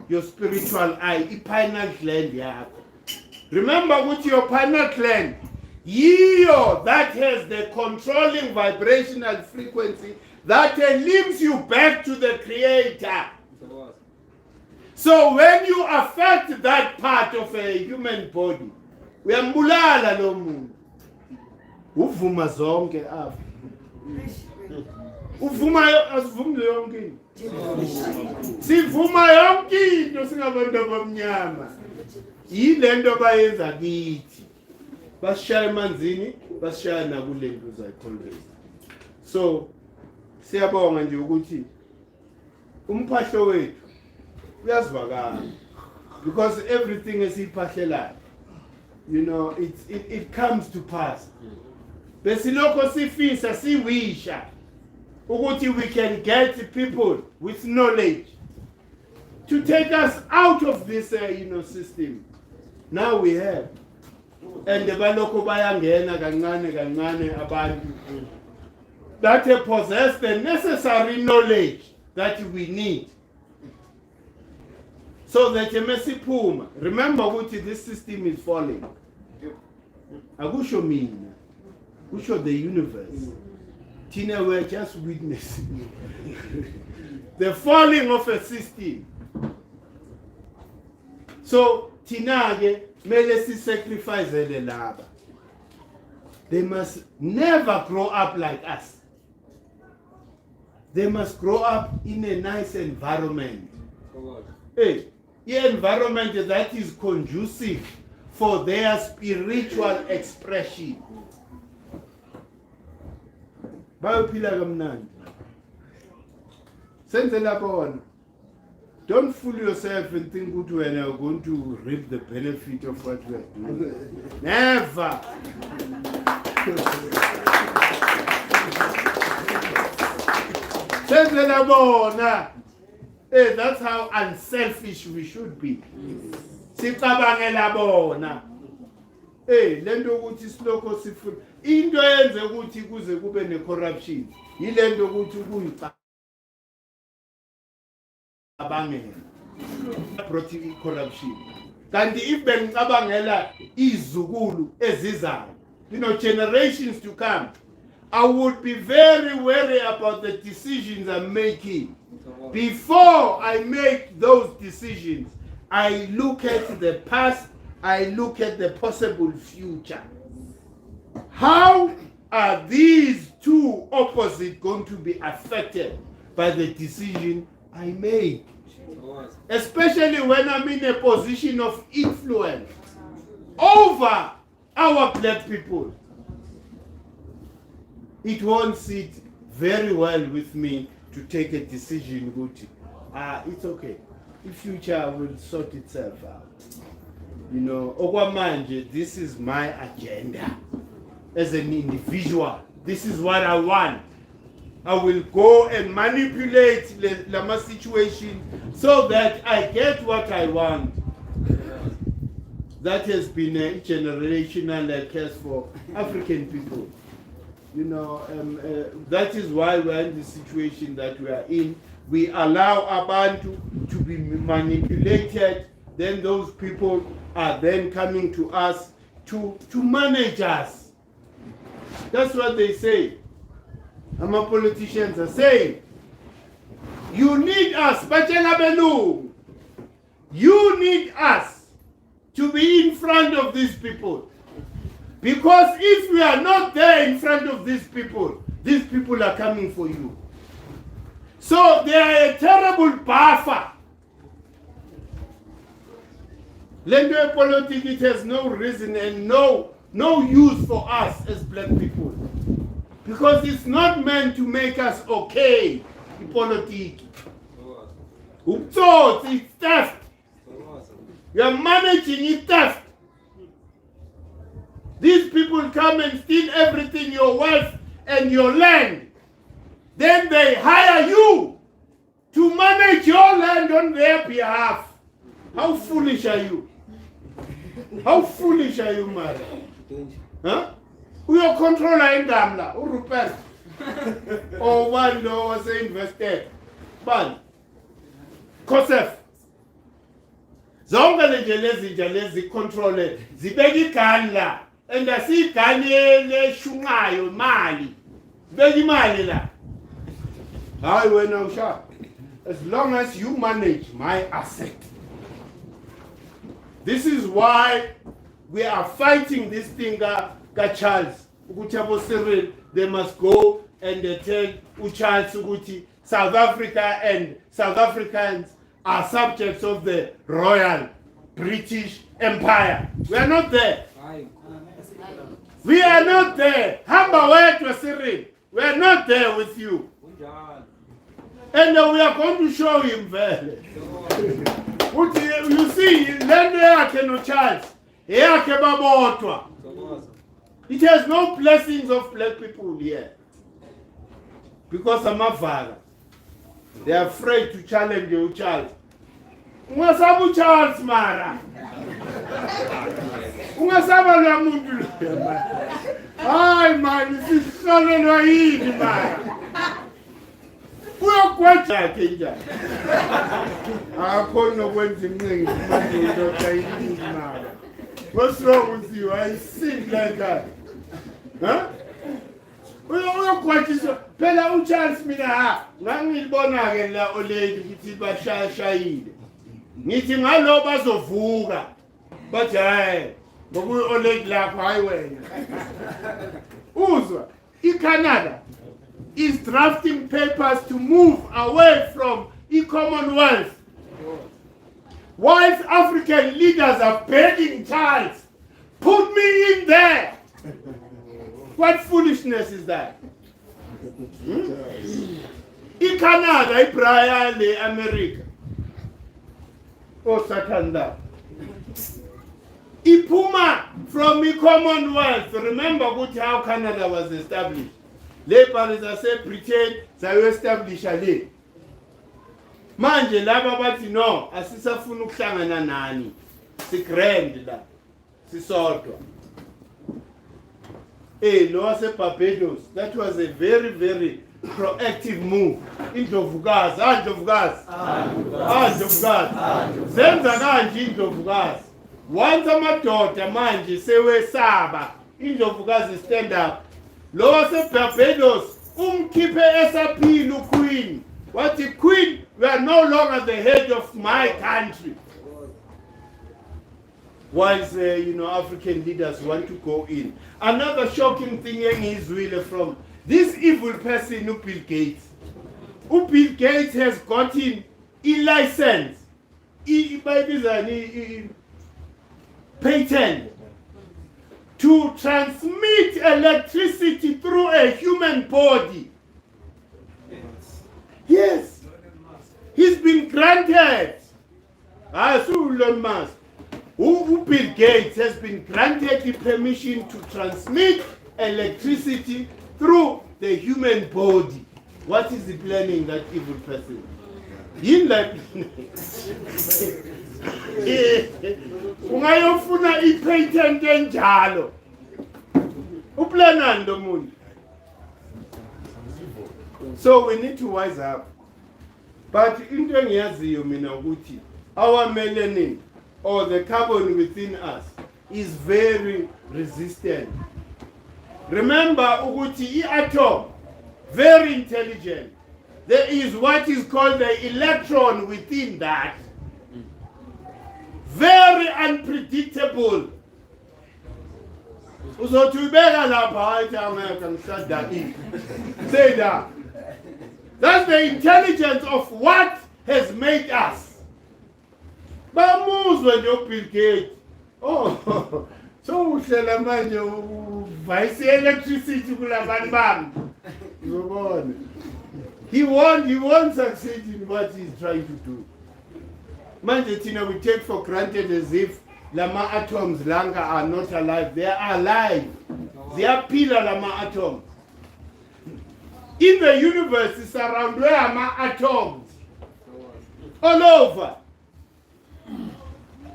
your spiritual eye, the pineal gland. Yeah. Remember with your pineal gland, that has the controlling vibrational frequency that links you back to the Creator. So when you affect that part of a human body, uyambulala lo muntu. Uvuma zonke apha. Uvuma asivumi yonke into. Sivuma yonke into singabantu abamnyama. Yilento bayenza kithi. Basishaya emanzini, basishaya nakulento zayikhonbeza. So siyabonga nje ukuthi umphahlo wethu uyasivakala because everything esiphahlela, you know, it comes to pass. Besiloko sifisa siwisha ukuthi we can get people with knowledge to take us out of this system. Now we have, and the baloko bayangena kancane abantu that possess the necessary knowledge that we need so that mesipuma. Remember ukuthi this system is falling. Akusho mina, kusho the universe. Tina, we're just witnessing the falling of a system. So Tina mele si sacrifice the laba. They must never grow up like us. They must grow up in a nice environment. Hey, the environment that is conducive for their spiritual expression. Bayophila kamnandi. Senze lapho wona. Don't fool yourself and think that when you're going to reap the benefit of what we are doing. Never. Senze lapho wona. Hey, that's how unselfish we should be. Sicabangela bona. Hey, lento ukuthi siloko sifuna into yenze ukuthi kuze kube ne corruption. Yilento ukuthi kuyicabangela. brought corruption. Kanti if bengicabangela izukulu ezizayo, generations to come, I would be very wary about the decisions I'm making. Before I make those decisions, I look at the past, I look at the possible future. How are these two opposites going to be affected by the decision I make? Especially when I'm in a position of influence over our black people. It won't sit very well with me to take a decision, Guti. It's okay. The future will sort itself out. Okwamanje, this is my agenda. As an individual, this is what I want. I will go and manipulate the Lama situation so that I get what I want. That has been a generational curse for African people. That is why we are in the situation that we are in. We allow Abantu to be manipulated. Then those people are then coming to us to manage us. That's what they say. Our politicians are saying, you need us, Bachelabelu. You need us to be in front of these people. Because if we are not there in front of these people are coming for you. So they are a terrible buffer. Lendo politics, it has no reason and no use for us as black people. Because it's not meant to make us okay, the politics. It's theft. You are managing it theft. These people come and steal everything, your wealth and your land. Then they hire you to manage your land on their behalf. How foolish are you? How foolish are you, Mara? Huh? We are controlling Damla, Rupert. Or one was invested. But, Kosef. Zonga lejelezi control zibeki kanla. And I see Kanye Shungayo Mali. Begi Mali la. I will now shop. As long as you manage my asset. This is why we are fighting this thing, Charles. They must go and they tell Charles Uguti, South Africa and South Africans are subjects of the Royal British Empire. We are not there. We are not there. Hamba wetu Cyril. We are not there with you. And we are going to show him there. You see, lende yake no Charles. Yake babotwa. It has no blessings of black people here. Because I'm a father. They are afraid to challenge you, Charles. Ungasabu Charles Mara. Ungasaba la mundu. Ay man, sisolo hili Mara. Uyokwacha kenja. Akhono kwenza imncindi manje udokta yini Mara. What's wrong with you? I sing like that. Huh? Uyokwacha phela uCharles mina ngangilibona ke la olady ukuthi bashayile. Ngithi ngalo bazovuka. But hayi ngokuyi olady lapho hayi wena. Uzwa, iCanada is drafting papers to move away from e-Commonwealth. Whilst African leaders are begging Charles, put me in there. What foolishness is that? iCanada, iBrazil, America. Oh, Satanda. Ipuma from the Commonwealth. Remember how Canada was established. Labour say Britain, they established a manje laba bathi no asisafuna ukuhlangana nani sigrand la sisodwa lo wase Barbados, that was a very proactive move. Indlovukazi, Ndlovukazi. Ndlovukazi. Zenza kanje Indlovukazi. Once amadoda manje sewesaba, Indlovukazi stand up. Lo waseBarbados umkhiphe esaphila uQueen. Wathi Queen, we are no longer the head of my country. Whilst African leaders want to go in. Another shocking thing is really from this evil person, Bill Gates. Bill Gates has gotten a license, patent to transmit electricity through a human body. Yes, he's been granted. Elon Musk. Bill Gates has been granted the permission to transmit electricity through the human body. What is he planning, that evil person? Ungayofuna i-patent enjalo. Uplanani lo muntu? So we need to wise up. But into engiyaziyo mina ukuthi our melanin or the carbon within us is very resistant. Remember ukuthi i-atom, very intelligent. There is what is called the electron within that. Very unpredictable. Uzothi ubeka lapha athi angeke ngishada ini. Say that. That's the intelligence of what has made us. Bamuzwe nje uBill Gates. Oh, so uhlela manje uvayise electricity kulabantu bami. Uzobona. He won't succeed in what he's trying to do. Manje thina we take for granted as if lama atoms langa are not alive. They are alive. They are pillar lama atoms. In the universe is surrounded by atoms. All over.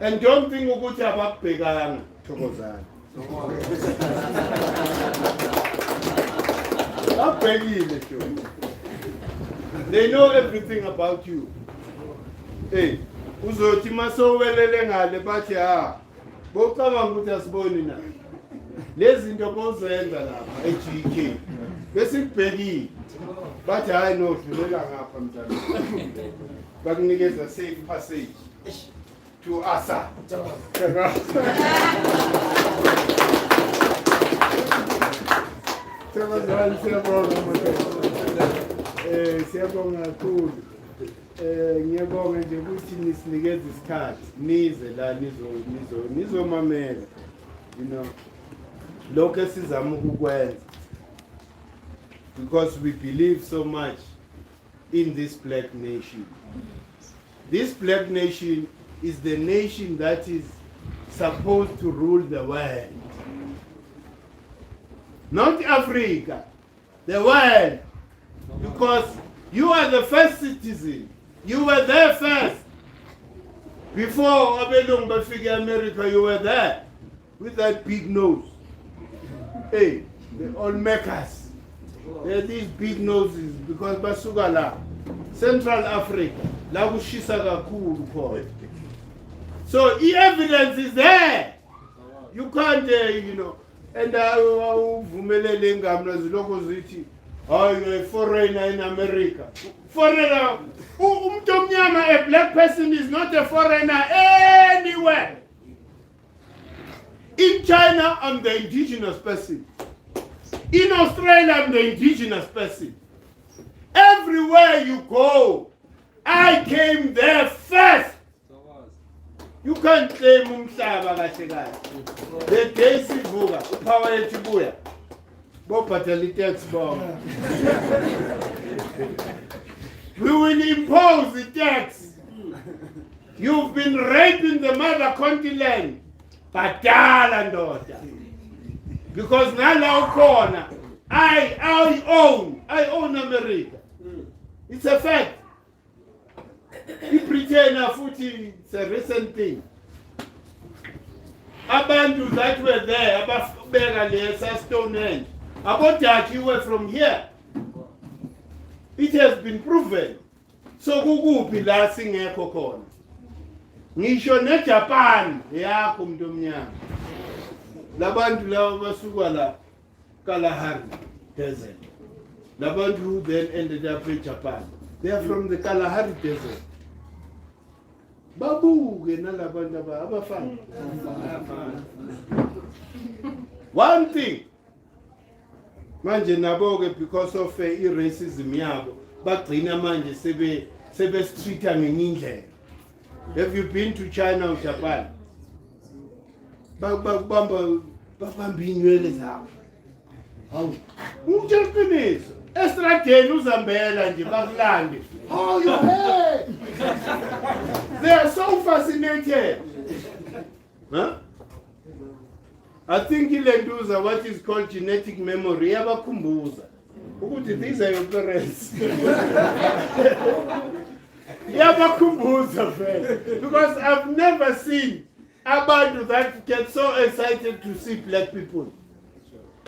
And don't think ukuthi abakubhekanga thokozana. Abhekile nje. They know everything about you. Hey, uzothi masowelele ngale bathi bocabanga ukuthi asiboni na. Lezi zinto bozenza lapha eGK. Bese kubhekile. Bathi hayi no dlulela ngapha mntana. Bakunikeza safe passage to Asa. Siyabonga kakhulu. Ngiyabonga nje ukuthi nisinikeze isikhathi nize la nizomamela. Lokho esizama ukukwenza. Because we believe so much in this black nation. This black nation is the nation that is supposed to rule the world. Not Africa, the world. Because you are the first citizen. You were there first. Before Abelung Bafika America, you were there with that big nose. Hey, they all make us. They are these big noses because Basugala, Central Africa, la kushisa kakhulu khona. So the evidence is there. You can't, and uvumelele ngamla ziloko zithi, oh, you're a foreigner in America. Foreigner, umuntu omnyama, a black person is not a foreigner anywhere. In China, I'm the indigenous person. In Australia, I'm the indigenous person. Everywhere you go, I came there first. You can't claim umhlaba kahle kahle. The day sivuka, upower yechibuya. Bophatela tax bomb. We will impose the tax. You've been raping the mother continent. Badala ndoda. Because now corner, I own America. It's a fact. You pretend it's a recent thing. Abantu that were there, abafika lesa Stonehenge. About that you were from here. It has been proven. So kukuphi la singekho khona. Ngisho neJapan yakho umuntu omnyama. Labantu laba basuka la Kalahari Desert. Labantu who then ended up in Japan. They are from the Kalahari Desert. Babuke nalabantu abafana. One thing. Manje nabo-ke because of i-racism yabo bagcina manje sebe-streeta ngenye indlela. Have you been to China or Japan? Babamba inywele zabo. Hawu, ngitshela iqiniso. Estradeni uzambela nje bakulande. Oh, your hair! They are so fascinated. Huh? I think ilenduza what is called genetic memory yabakhumbuza ukuthi these are your parents. Yabakhumbuza friend, because I've never seen abantu that get so excited to see black people.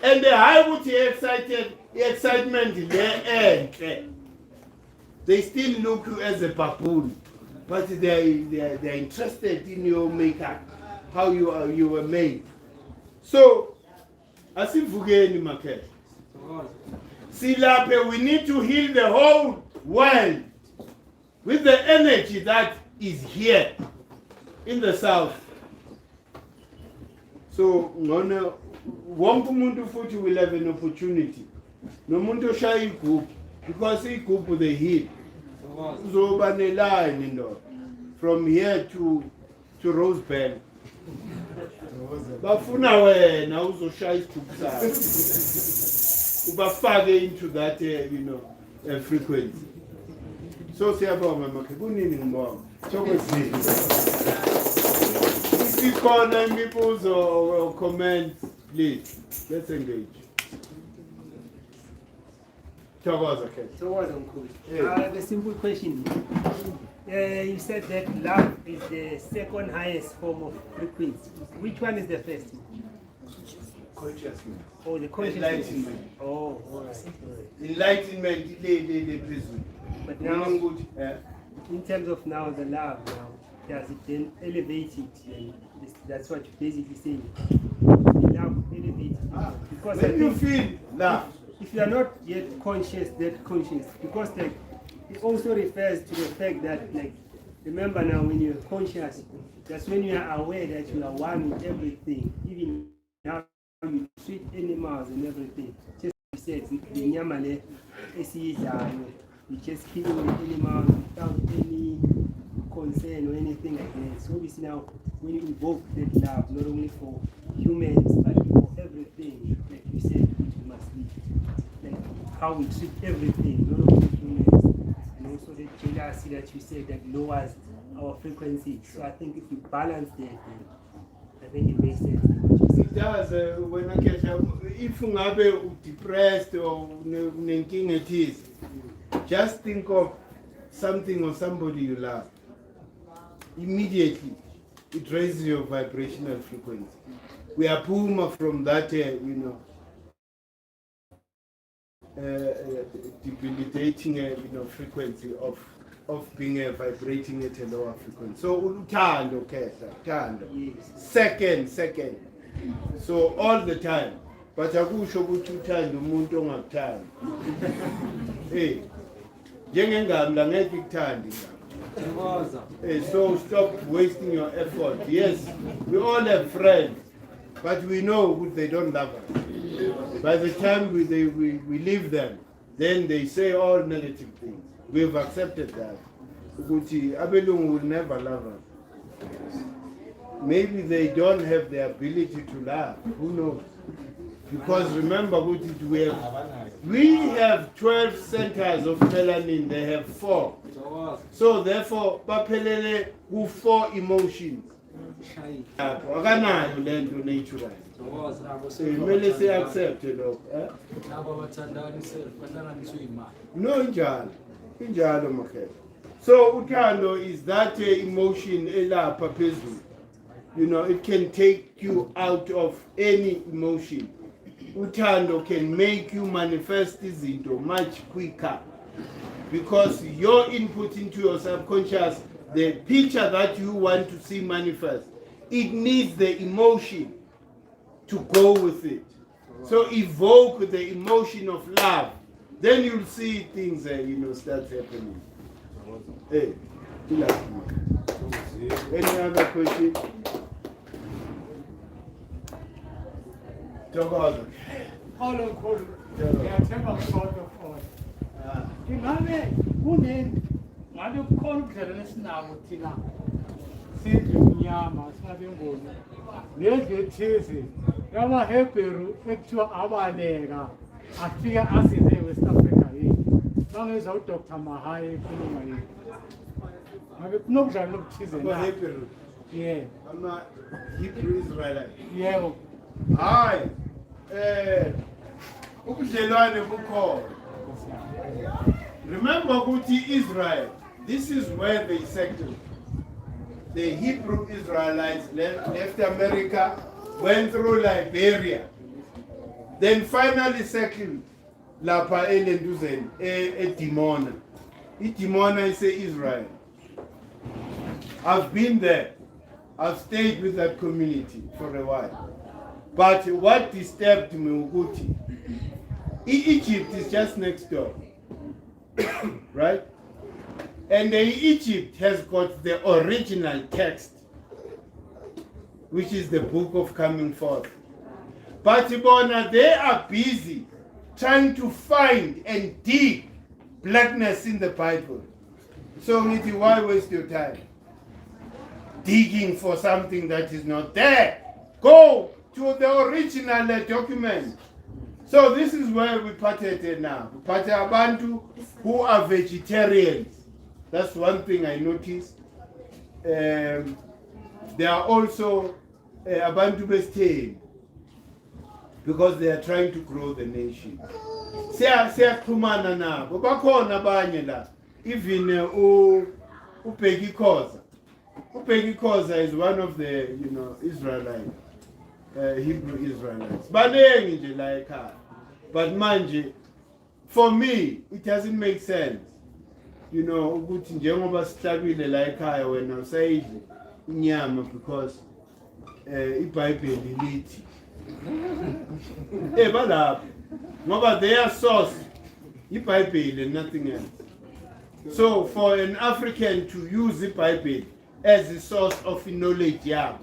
And the high excitement there, they still look you as a baboon, but they are interested in your makeup, how you were made. So, asivukeni makhe. Silape, we need to heal the whole world with the energy that is here in the south. So, wonke umuntu futhi will have an opportunity. No muntu oshaya igubhu, because igubhu they heal. Uzoba neline indoda from here to Rosebell. Bafuna wena uzoshaya isigubhu sakho. Ubafake into that frequency. So siyabonga makhe kunini ngibonga. Thokozile. Isikhona imibuzo or comments, please. Let's engage. Thokoza ke. So what's on I have a simple question. You said that love is the second highest form of frequency. Which one is the first? Consciousness. Oh, the consciousness. Enlightenment. Oh, all right. Enlightenment, the prison. But now, in terms of now the love, does it then elevate it? And that's what you're basically saying. The love elevates it. Because when you feel love, if you are not yet conscious, because it also refers to the fact that, remember now when you're conscious, that's when you are aware that you are one with everything, even how you treat animals and everything. Just like you said, the nyamale, you just killing the animals without any concern or anything like that. So we see now when you invoke that love, not only for humans but for everything, like you said, which must be like how we treat everything, not only humans, and also the jealousy that you said that lowers our frequency. So I think if we balance that, I think it makes sense. it does. When I get if you are depressed or thinking it is, just think of something or somebody you love. Immediately, it raises your vibrational frequency. We are puma from that, debilitating, frequency of being vibrating at a lower frequency. So, uthando, uthando. Second. So all the time. But akusho ukuthi uthanda umuntu ongakuthandi. Hey. Njengengami la ngeke ikuthandi ngami. So stop wasting your effort. Yes, we all have friends, but we know they don't love us. By the time we leave them, then they say all negative things. We've accepted that. Ukuthi abelungu will never love us. Maybe they don't have the ability to love. Who knows? Because remember, we have 12 centers of melanin, they have 4. So therefore, baphelele ku 4 emotions. Akanayo lento natural. Kumele si accept lokho, No, injalo makhe. So uthando is that emotion elapha phezulu. It can take you out of any emotion. Uthando can make you manifest izinto much quicker. because your input into your subconscious, the picture that you want to see manifest, it needs the emotion to go with it. So evoke the emotion of love. Then you'll see things, start happening. Hey, any other question? Together. Follow code. Ngiyathemba ngodwa khona. Ingabe kuneni ngabe kukhona ubudlelwane esinabo thina sidle inyama singabe ngoni lendlu ethize yamaHebheru ekuthiwa abaleka afika asize eWest Africa yethu bangezwa uDr. Mahaye ekhuluma yethu ngabe kunobudlelwane obuthize na Hebrew. yeah I'm a Hebrew Israelite. yebo Hayi. Ubudlelwane bukhona. Remember ukuthi Israel, this is where they settled. The Hebrew Israelites left America, went through Liberia, then finally settled lapha elenduzeni eDimona. iDimona is Israel. I've been there. I've stayed with that community for a while. But what disturbed me ukuthi Egypt is just next door. Right? And Egypt has got the original text, which is the book of coming forth. But Ibona, they are busy trying to find and dig blackness in the Bible. So Niti, why waste your time digging for something that is not there? Go to the original document. So this is where we parted now. We parted abantu who are vegetarians. That's one thing I noticed. There are also abantu bestain because they are trying to grow the nation. Siyaxhumana nabo. Bakhona abanye la. Even uBheki Khoza. uBheki Khoza is one of the Israelites. Hebrew Israelites. Banengi nje la ekhaya. But manje, for me, it doesn't make sense. Ukuthi njengoba sihlabile la ekhaya wena usayidle inyama because iBhayibheli lithi. Balapha. Ngoba their source iBhayibheli and nothing else. So for an African to use iBhayibheli as a source of knowledge yabo,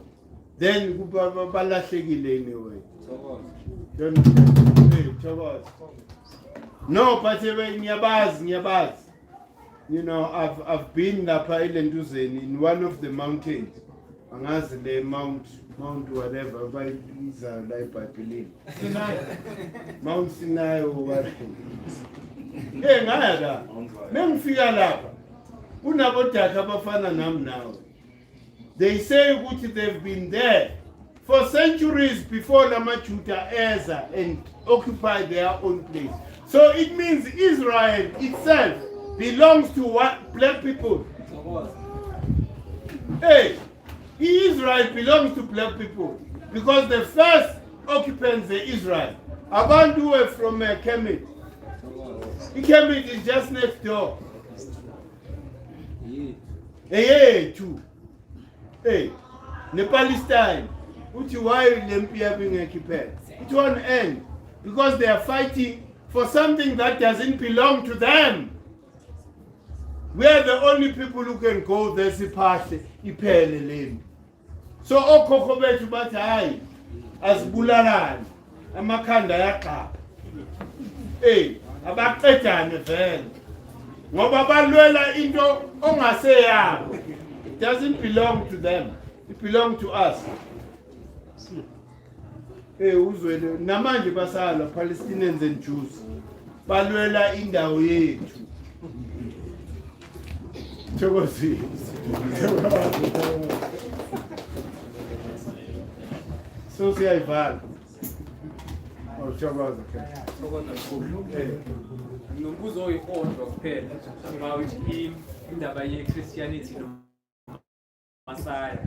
then balahlekile anyway. No, but ngiyabazi. I've been lapha elenduzeni in one of the mountains. Angazi le Mount whatever, bayibiza la eBhayibhelini. Mount Sinai or whatever. Ngaya la. Mengifika lapha. Kunabodaka abafana nami nawe. They say ukuthi they've been there for centuries before Lamajuda Eza and occupy their own place. So it means Israel itself belongs to what? Black people. Israel belongs to black people because the first occupants are Israel. Abantu were from Kemet. Kemet is just next door. Too. Palestine. Why Olympia being occupied? It won't end because they are fighting for something that doesn't belong to them. We are the only people who can go there. So okhokho bethu bathi hayi asibulalane amakhanda yaqapha. Abaqedane vele. Ngoba balwela into ongaseyabo. It doesn't belong to them. It belongs to us. Uzwele namanje basala Palestinians and Jews. Balwela indawo yethu. So siyayivala. Chokoza. Ngombuzo oyodwa kuphela about indaba ye-Christianity no-Messiah.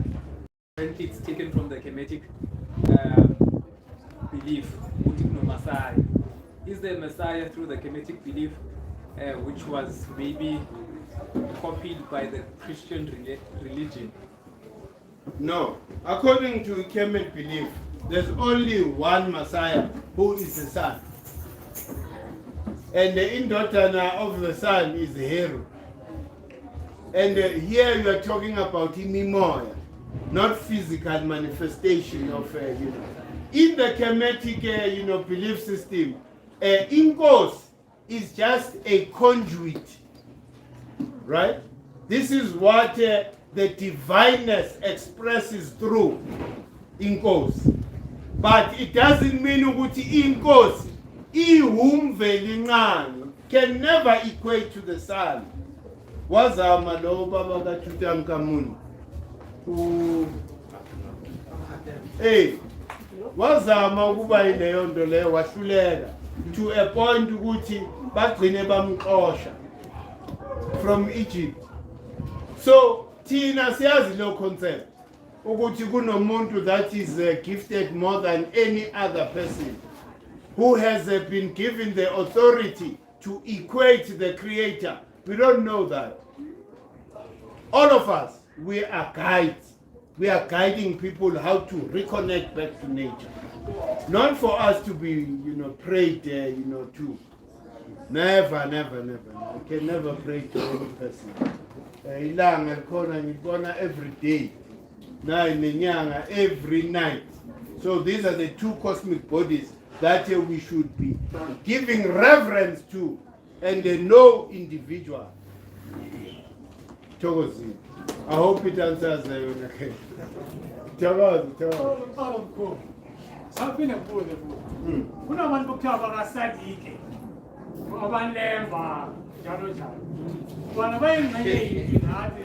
When it's taken from the Kemetic belief, no Messiah. Is there a Messiah through the Kemetic belief? which was maybe copied by the Christian religion? No. According to Kemet belief, there's only one Messiah who is the Son. And the indotana of the Son is Heru. And here you are talking about imimoya, not physical manifestation of, In the Kemetic, belief system, Inkos is just a conduit, right? This is what the divineness expresses through Inkos. But it doesn't mean ukuthi Inkos, ihumvelincane, can never equate to the Son. Wazama lo baba kaTutankhamun. Wazama ukuba ileyo nto leyo wahluleka to a point ukuthi bagcine bamxosha from Egypt. So thina siyazi lo concept ukuthi kunomuntu that is gifted more than any other person who has been given the authority to equate the creator. We don't know that. All of us, we are guides. We are guiding people how to reconnect back to nature. Not for us to be, prayed, to. Never, never, never. I can never pray to any person. Ilanga khona ngibona every day. Na inenyanga every night. So these are the two cosmic bodies that we should be giving reverence to, and no individual. Thokozi. I hope it answers yona. Thokozi. Saphinde kubuze futhi. Kunabantu okuthiwa bakasadike. Abanemba njalo njalo. Bona bayingxenye yethu nathi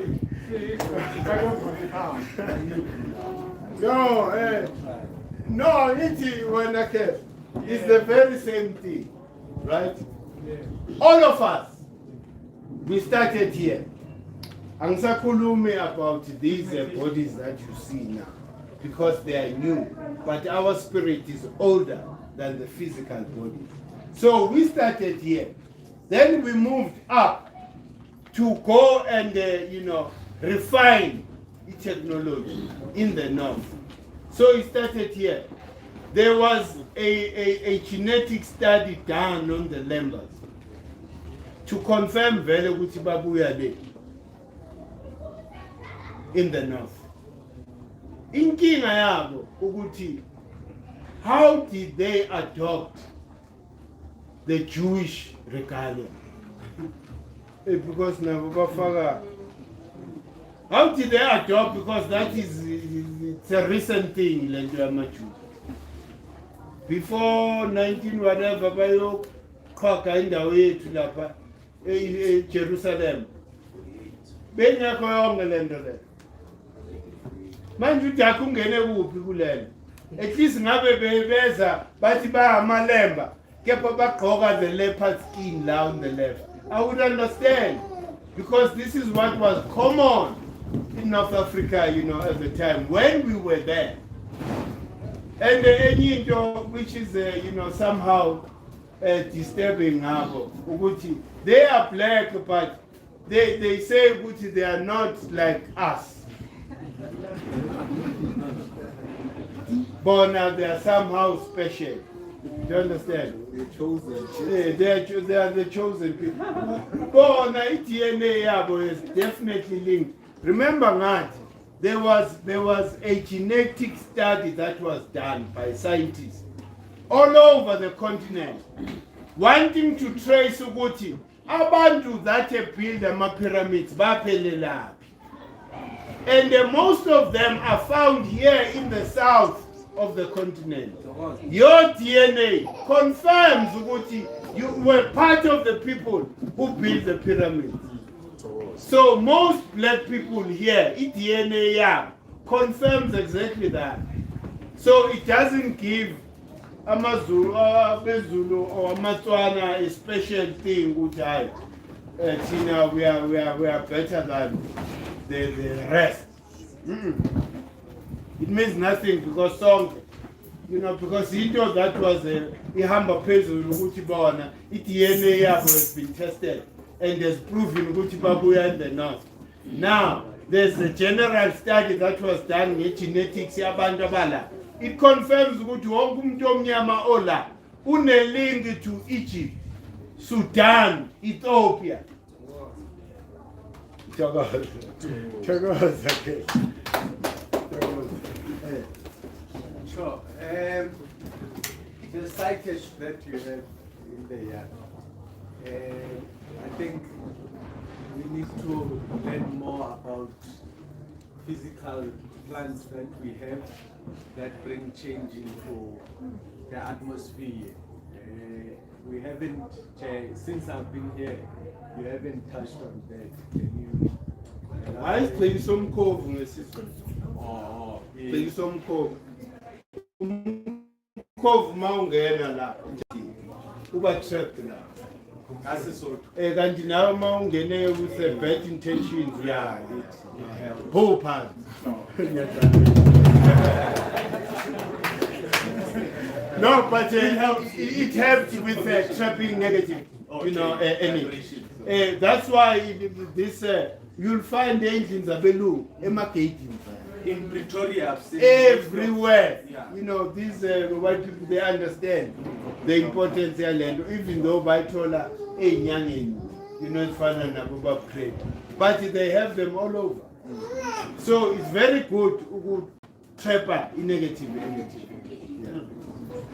No, it's the very same thing, right? Yeah. All of us, we started here. Angisakhulumi about these bodies that you see now, because they are new, but our spirit is older than the physical body. So we started here. Then we moved up to go and, refine the technology in the north. So it started here. There was a genetic study done on the Lembas to confirm vele ukuthi babuya le in the north. Inkinga yabo ukuthi how did they adopt the Jewish regalia? Because nabo bafaka. How did they adopt? Because that is it's a recent thing, like Jew. Before 19 whatever, bayo khaka indawo yethu lapha eJerusalem. Bengekho yonke lento le. Manje uthi akungene kuphi kulelo. At least ngabe bebeza bathi bahamalemba kepha bagqoka the leopard skin la on the left. I would understand, because this is what was common in North Africa, at the time when we were there. And which is, somehow disturbing, they are black, but they say they are not like us. But now they are somehow special. Do you understand? They're chosen. They are the chosen people. But now DNA is definitely linked. Remember that there was a genetic study that was done by scientists all over the continent, wanting to trace ukuthi abantu that build the pyramids baphelelaphi. And most of them are found here in the south of the continent. Your DNA confirms ukuthi you were part of the people who built the pyramids. So most black people here, DNA confirms exactly that. So it doesn't give Amazulu or Bezulu or Matswana a special thing which we are better than the rest. It means nothing, because You know, because into that was ihamba phezulu ukuthi bona i-DNA yabo has been tested and has proven ukuthi babuya in the north. Now, there's a general study that was done nge-genetics yabantu abala. It confirms ukuthi wonke umuntu omnyama ola une-link to Egypt, Sudan, Ethiopia. Thokoza ke. Sure. The citation that you have in the yard, I think we need to learn more about physical plants that we have that bring change into the atmosphere. We haven't, since I've been here, you haven't touched on that. Can you? Ayigcina somkhovu ngesizulu. Oh, Gcina somkhovu. Umkhovu mawungena la uba trapped la. Asisotho. Kanti nawe mawungene with the bad intentions yeah, whole part. No, but it helps with trapping negative, you know, energy. That's why this you'll find the engines abelu emaketing In Pretoria, I've seen everywhere. Yeah. You know, these white people, they understand the importance of land, even though by Tola, you know, it's fun and above trade. But they have them all over. So it's very good trapper in negative energy.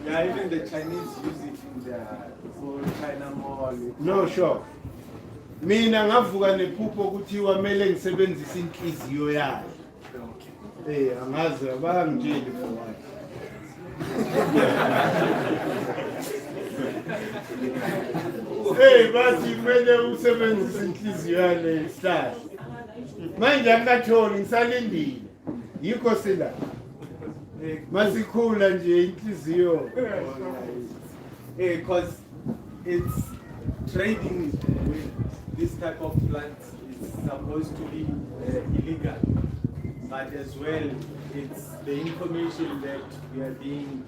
Yeah, even the Chinese use it in their for China Mall. No, sure. Mina ngavuka nephupho kuthiwa mele ngisebenzise inhliziyo yayo. Angazi abangitsheli for what. Bathi kumele usebenzise inhliziyo yale isihlahla. Manje angatholi ngisalindile. Yikho sila. Masikhula nje inhliziyo. Because it's trading with this type of plants is supposed to be illegal, but as well it's the information that we are being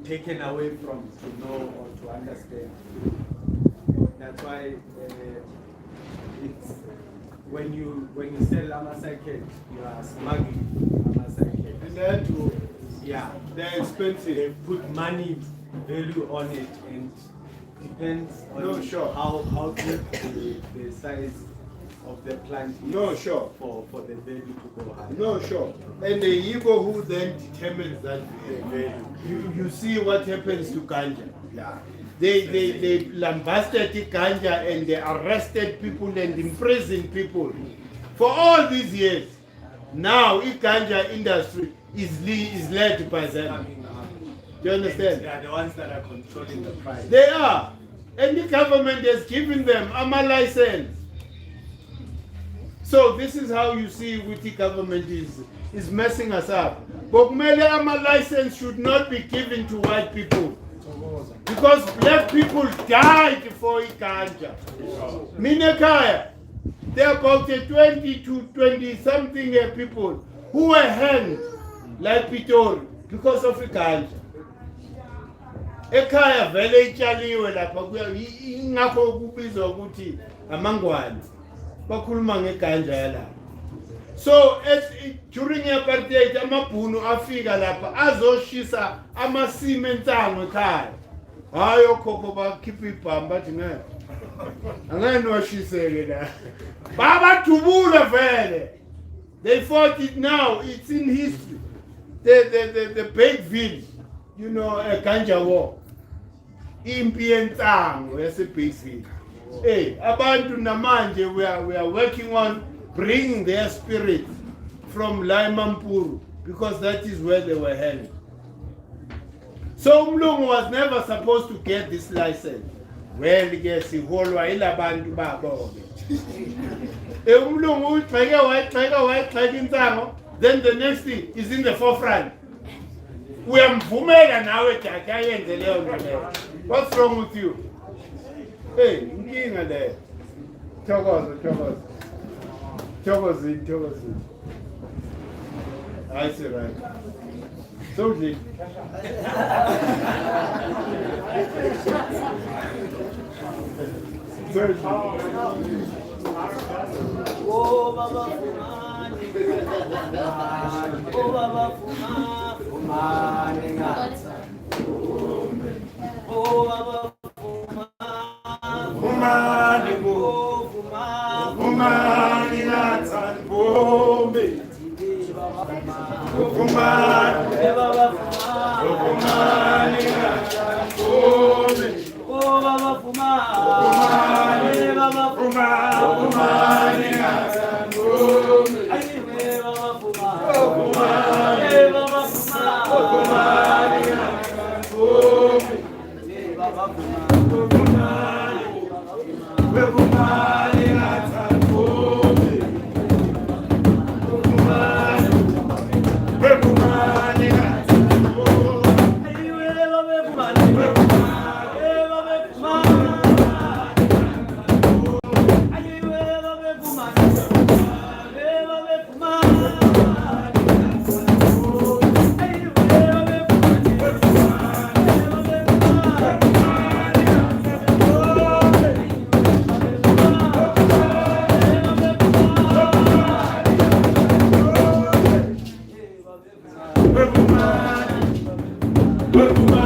taken away from to know or to understand. That's why it's when you sell Amasaket, you are smuggling Amasaket. And then to Yeah, they're expensive. they put money value on it, and depends on No, sure. how big the size of the plant is No, sure. for the value to go high. No, sure. And the ego who then determines that value. You see what happens to ganja. Yeah. They lambasted the ganja and they arrested people and imprisoned people for all these years. Now, the ganja industry is led by them. Do you understand? They are the ones that are controlling the price. They are. And the government has given them a license. So this is how you see what the government is messing us up. But a license should not be given to white people. Because black people died for ganja. Minekaya, there are about 20 to 20 something people who were hanged like Pitori because of ganja. Ekhaya vele itshaliwe lapha ingakho kubizwa ukuthi amangwane bakhuluma ngeganja yalapha. So during apartheid amabhunu afika lapha azoshisa amasimo entsango ekhaya. Hayi okhokho bakhipha ibhamba bathi ngeke. Angeke washiseke la. Babadubula vele. They fought it now. It's in history. The Bakeville, you know, a ganja war. Impi entsango yase-Bakeville. Hey, abantu namanje we are working on bringing their spirit from Laimampuru because that is where they were held. So Umlungu was never supposed to get this license. Well, yes, he holwa ilabantu babo. Umlungu trigger intsango, then the next thing is in the forefront. Uyamvumela nawe jaja yenze leyo nto leyo. What's wrong with you? Hey, inkinga leyo. Thokoza. Thokoza. I see right. Thirdly, Oh Baba Fumani, oh Baba Fumani, oh Baba Fumani, Fumani, Nathan, Bombe. Fumani, Baba Fumani, Nathan, Bombe. oh Baba Fumani, Baba Fumani, Nathan, Bombe. Baba Fumani, Fumani, Baba Fumani, Nathan, Bombe. Baba Fumani, Nathan, Bombe. Fumani, Nathan, Bombe. Fumani,